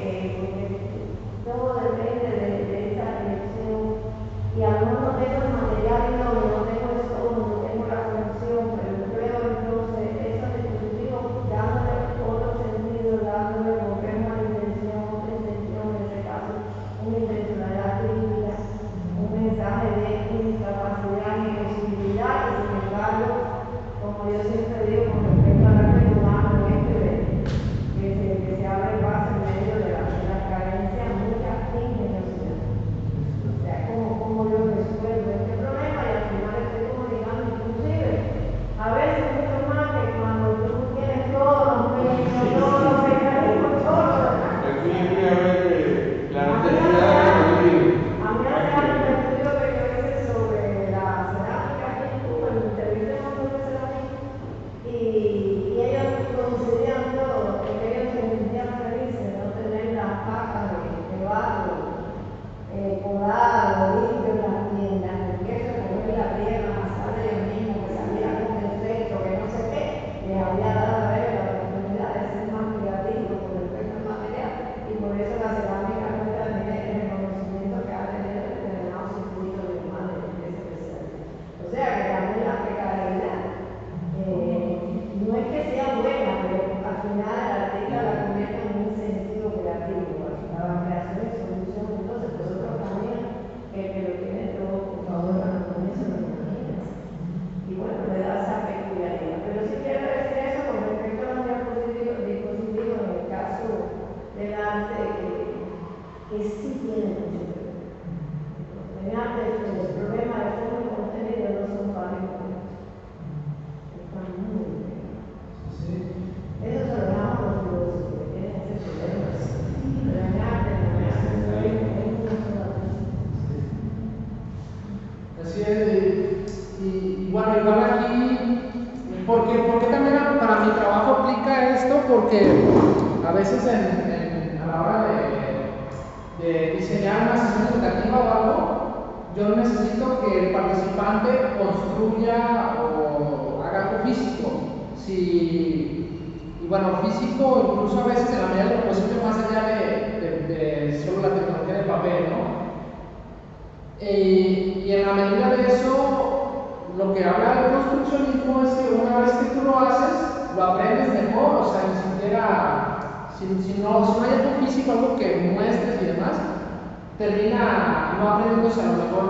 todo depende de esa dirección. Y a lo mejor no tengo el material y no tengo el sonido, no tengo la conexión, pero creo entonces esos dispositivos dándole otro sentido, dándole, volvemos a la intención, otra intención, en este caso, una intencionalidad crítica, un mensaje de incapacidad y posibilidad, y sin embargo, como yo siempre digo, con respecto al arte humano, que se abre paso en medio de la carencia, mucha ingeniosidad. O sea, cómo yo resuelvo este problema y al final estoy comunicando, inclusive, a veces mucho más que cuando tú tienes todos los medios, todos los mecanismos, todo lo demás. A mí hace años un estudio que yo hice sobre la cerámica aquí en Cuba, en entrevisté a un montón de cerámicos y ellos coincidían todo, porque ellos se sentían felices de no tener las pacas de barro podado, limpio en las tiendas, porque eso de coger la piedra, amasarla ellos mismos, que salía con defecto, que no sé qué, les había dado a ellos la oportunidad de ser más creativos con respecto al material y por eso la cerámica nuestra tiene el reconocimiento que ha tenido el determinado circuito de humanos de ese especial. O sea que también la precariedad no es que sea buena, pero al final el artista la convierte en un sentido creativo, a la creación y solución. Entonces vosotros también, que lo tienen todo, por favor, con eso lo imaginan. Y bueno, le da esa peculiaridad. Pero sí quiero decir eso con respecto a los dispositivos en el caso del arte, que sí tiene mucho que ver. En arte, el problema de forma y contenido no son fáciles. Están muy bien. Eso se lo dejamos a los filósofos, que tienen ese problema. Pero en arte, no es una sola cosa. Así es, y bueno, igual aquí, porque también para mi trabajo aplica esto, porque a veces a la hora de diseñar una sesión educativa o algo, yo necesito que el participante construya o haga algo físico. Y bueno, físico, incluso a veces en la medida de lo posible, más allá de solo la tecnología del papel, ¿no? Y en la medida de eso, lo que habla el construccionismo es que una vez que tú lo haces, lo aprendes mejor, o sea, ni siquiera, si no hay algo físico, algo que muestres y demás, termina no aprendiéndose a lo mejor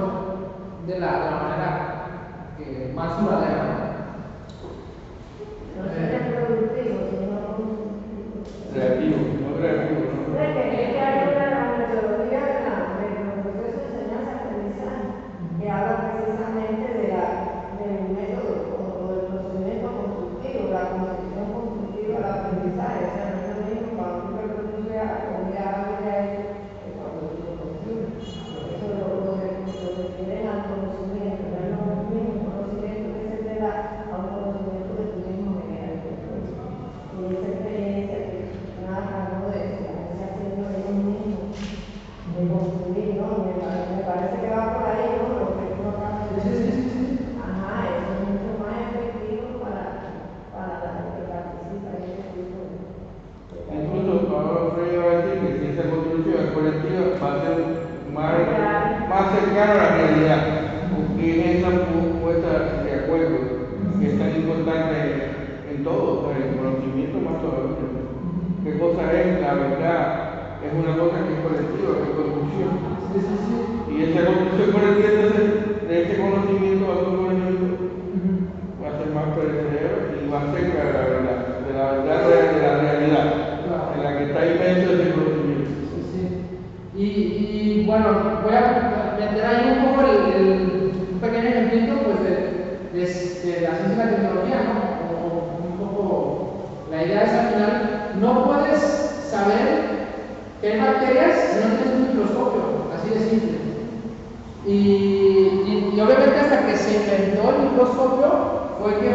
de la manera que más duradera. No sería productivo, sino Creativo, no creativo, ¿no? es que ayuda la metodología del proceso de enseñanza-aprendizaje, que habla precisamente del método o del procedimiento constructivo, la concepción constructiva del aprendizaje. O sea, no es lo mismo cuando tú reproduces algo, mira algo que hay que cuando tú lo construyes. Eso es lo que refieren al conocimiento, no es lo mismo conocimiento que se te da a un conocimiento de tu mismo manera. Y esa experiencia que narra, ¿no? De estarse haciendo ellos mismos, de construir, ¿no? Me parece que va por ahí, ¿no? Lo que tú acabas de decir. Ajá, eso es mucho más efectivo para la gente que participa en este tipo de Incluso Pablo Freire va a decir que si esa construcción colectiva va a ser más cercana a la realidad, porque es esa puesta de acuerdo que es tan importante en todo, en el conocimiento más todavía. ¿Qué cosa es la verdad? Es una cosa que es colectiva, que es construcción. Y esa construcción colectiva entonces, de ese conocimiento, va a ser más perecedero y más cerca de la verdad, de la realidad, en la que está inmenso ese conocimiento. Y bueno, voy a meter ahí un poco un pequeño ejemplito pues, de la ciencia y la tecnología, ¿no? O un poco la idea es al final, no puedes saber que hay bacterias si no tienes un microscopio, así de simple. Y obviamente hasta que se inventó el microscopio fue que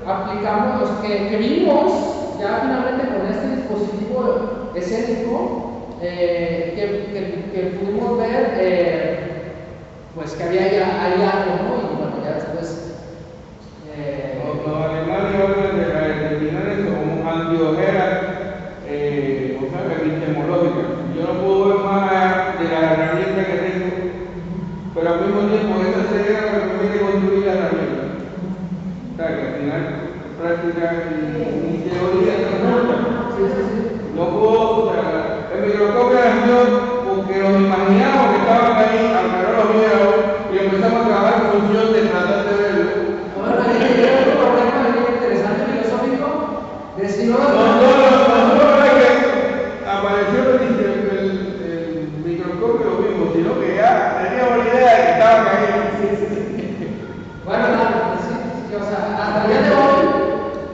aplicamos los que vimos ya finalmente con este dispositivo escénico que pudimos ver pues que hay algo, ¿no? Y bueno, ya después Los alemanes hablan de la determinar eso como antiojeras, o sea, epistemológicas. Yo no puedo ver más allá de la herramienta que tengo, pero al mismo tiempo esa sería la que me permite construir la herramienta. O sea, que al final práctica y teoría se juntan. No puedo, o sea, el microscopio nació porque los imaginamos que estaban ahí, aunque no los viéramos, y empezamos a trabajar en función de tratar de verlo. bueno, hay otro problema muy interesante filosófico de si no No es que apareció el microscopio lo mismo, sino que ya teníamos la idea de que estaban ahí. bueno, sí, o sea, hasta el día de hoy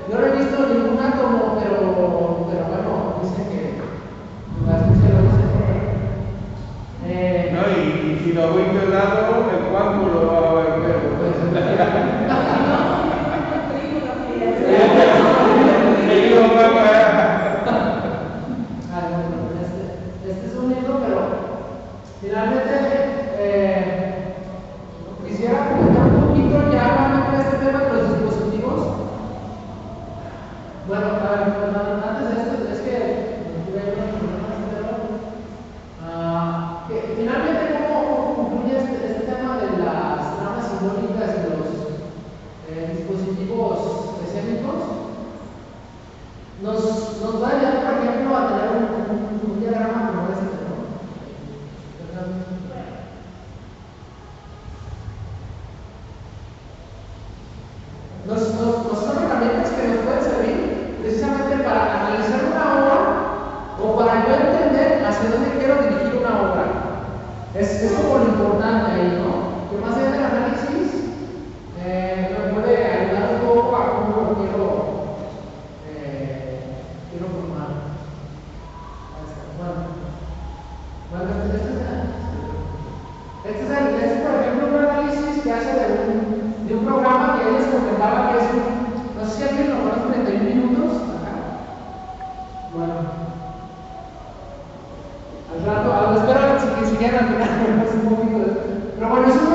yo no he visto ningún átomo, pero bueno, dicen que la ciencia lo dice. No, y si lo viste el átomo, el cuánto lo va a ver, pero seguimos más para allá. Este es un libro, pero finalmente quisiera comentar un poquito ya hablando de este tema de los dispositivos. Bueno, antes de esto, es que finalmente cómo concluye este tema de las tramas simbólicas y los dispositivos escénicos. Nos va a ayudar, por ejemplo, a tener un diagrama como este, ¿no? Son herramientas que nos pueden servir precisamente para analizar una obra o para yo entender hacia dónde quiero dirigir una obra. Es como lo importante ahí, ¿no? Que más allá del análisis me puede ayudar un poco a cómo lo quiero formar. Este es, por ejemplo, un análisis que hace de un programa que les comentaba que es no sé si alguien lo conoce, 31 minutos. Bueno, al rato, espero que siguieran al final, un poquito pero bueno, es un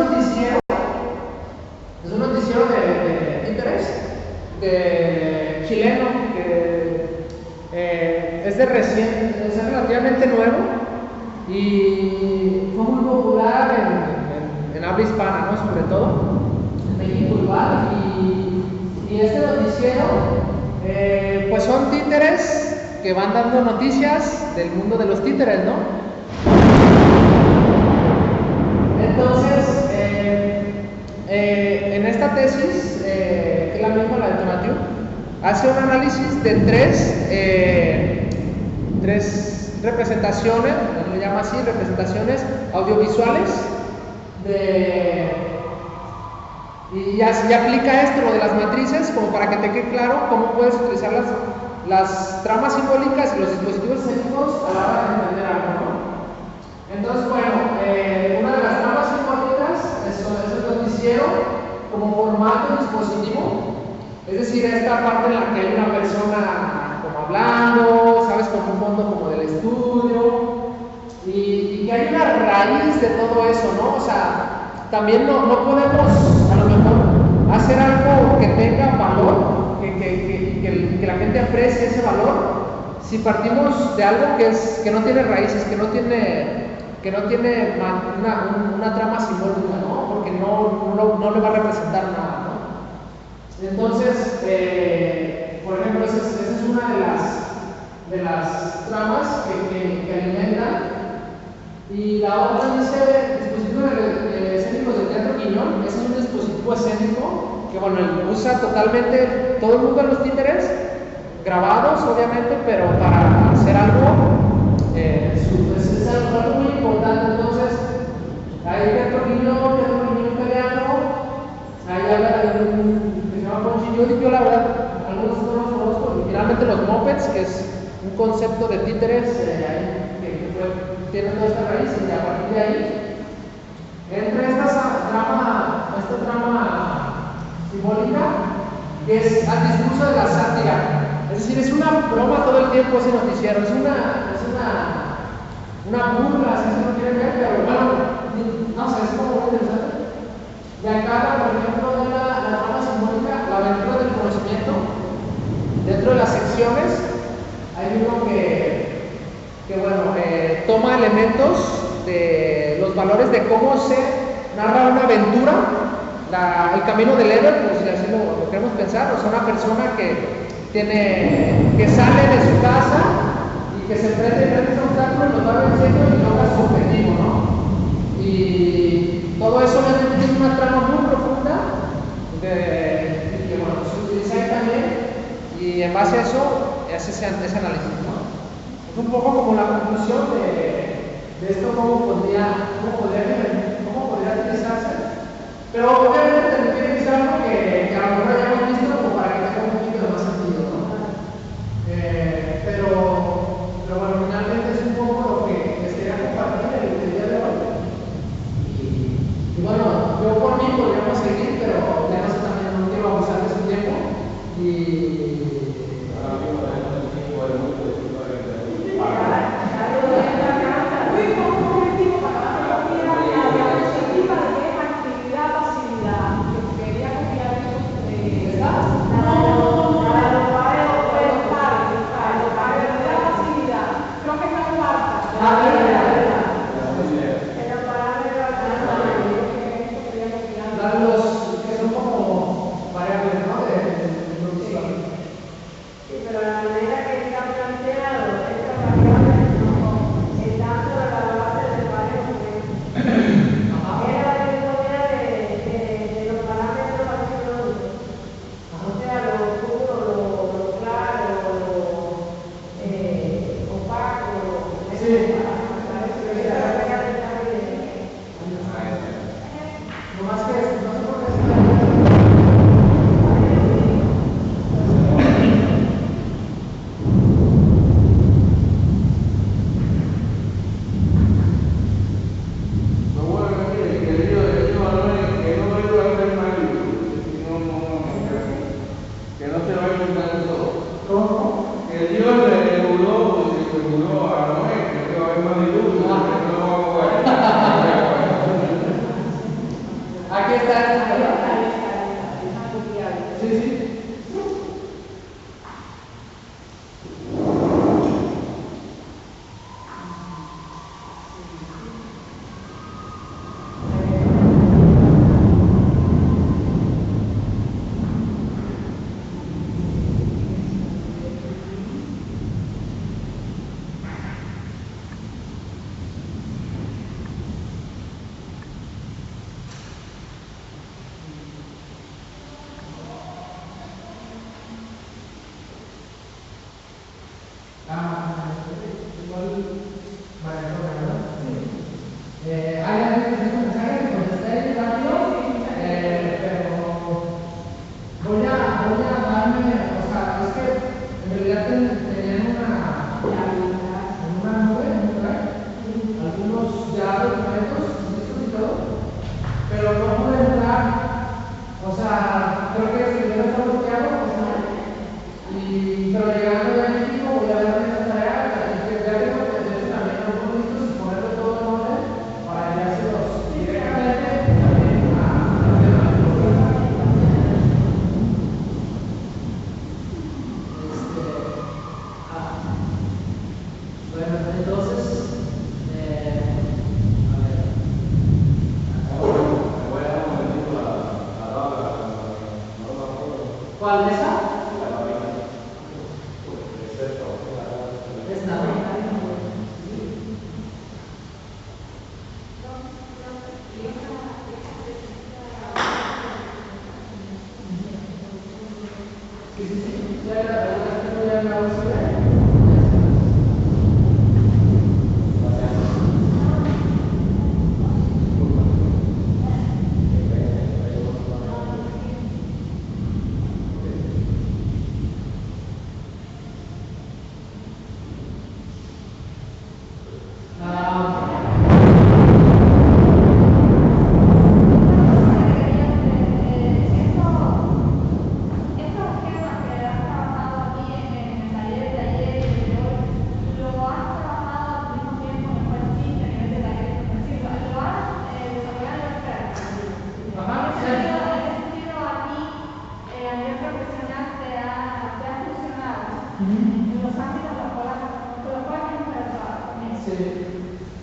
noticiero de interés, de chileno, que es relativamente nuevo y fue muy popular en habla hispana, ¿no? Sobre todo en México igual. ¿va? Y este noticiero, pues son títeres que van dando noticias del mundo de los títeres, ¿no? Entonces, en esta tesis, que es la misma, la de Tonatiu, hace un análisis de tres representaciones, lo llama así, representaciones audiovisuales y ya aplica esto, lo de las matrices, como para que te quede claro cómo puedes utilizar las tramas simbólicas y los dispositivos escénicos a la hora de entender algo, ¿no? Entonces, bueno, una de las tramas simbólicas es el noticiero como formato dispositivo, es decir, esta parte en la que hay una persona como hablando, ¿sabes? Con un fondo como del estudio, y que hay una raíz de todo eso, ¿no? O sea, también no podemos a lo mejor hacer algo que tenga valor, que la gente aprecie ese valor, si partimos de algo que no tiene raíces, que no tiene una trama simbólica, ¿no? Porque no le va a representar nada, ¿no? Entonces, por ejemplo, esa es una de las tramas que alimentan. Y la otra dice dispositivo escénico del Teatro Guiñón. Ese es un dispositivo escénico que, bueno, usa totalmente todo el mundo de los títeres, grabados obviamente, pero para hacer algo, es algo muy importante. Entonces, hay Teatro Guiñón italiano, hay habla de un que se llama Ponchi. Yo la verdad, algunos no los conozco, finalmente los Muppets, que es un concepto de títeres tiene toda esta raíz, y a partir de ahí entra esta trama simbólica, que es al discurso de la sátira. Es decir, es una broma todo el tiempo ese noticiero, es una burla, si se lo quieren ver, pero bueno, no sé, es como muy interesante. Y acá, por ejemplo, de la trama simbólica, la aventura del conocimiento. Dentro de las secciones hay uno que bueno, toma elementos de los valores de cómo se narra una aventura, el camino del héroe, por si así lo queremos pensar. O sea, una persona que sale de su casa y que se enfrenta a diferentes obstáculos, los va venciendo y logra su objetivo, ¿no? Y todo eso obviamente tiene una trama muy profunda que bueno, se utiliza ahí también, y en base a eso hace ese análisis, ¿no? Es un poco como la conclusión de esto, cómo podría utilizarse. Pero obviamente también tiene que ser algo que a lo mejor hayamos visto como para que tenga un poquito de más sentido, ¿no? Pero bueno, finalmente es un poco lo que les quería compartir el día de hoy. Y bueno, yo por mí podríamos seguir, pero ya no sé, también no quiero abusar de su tiempo. sí, ya la velocidad.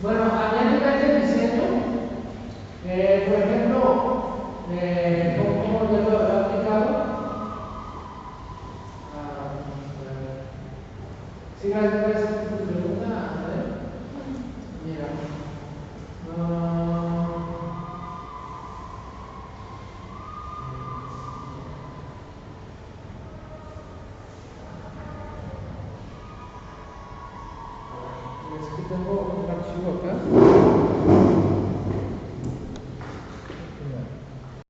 Bueno, a nivel de diseño, por ejemplo, como ya lo he aplicado, sí, gracias por tu pregunta, a ver, mira,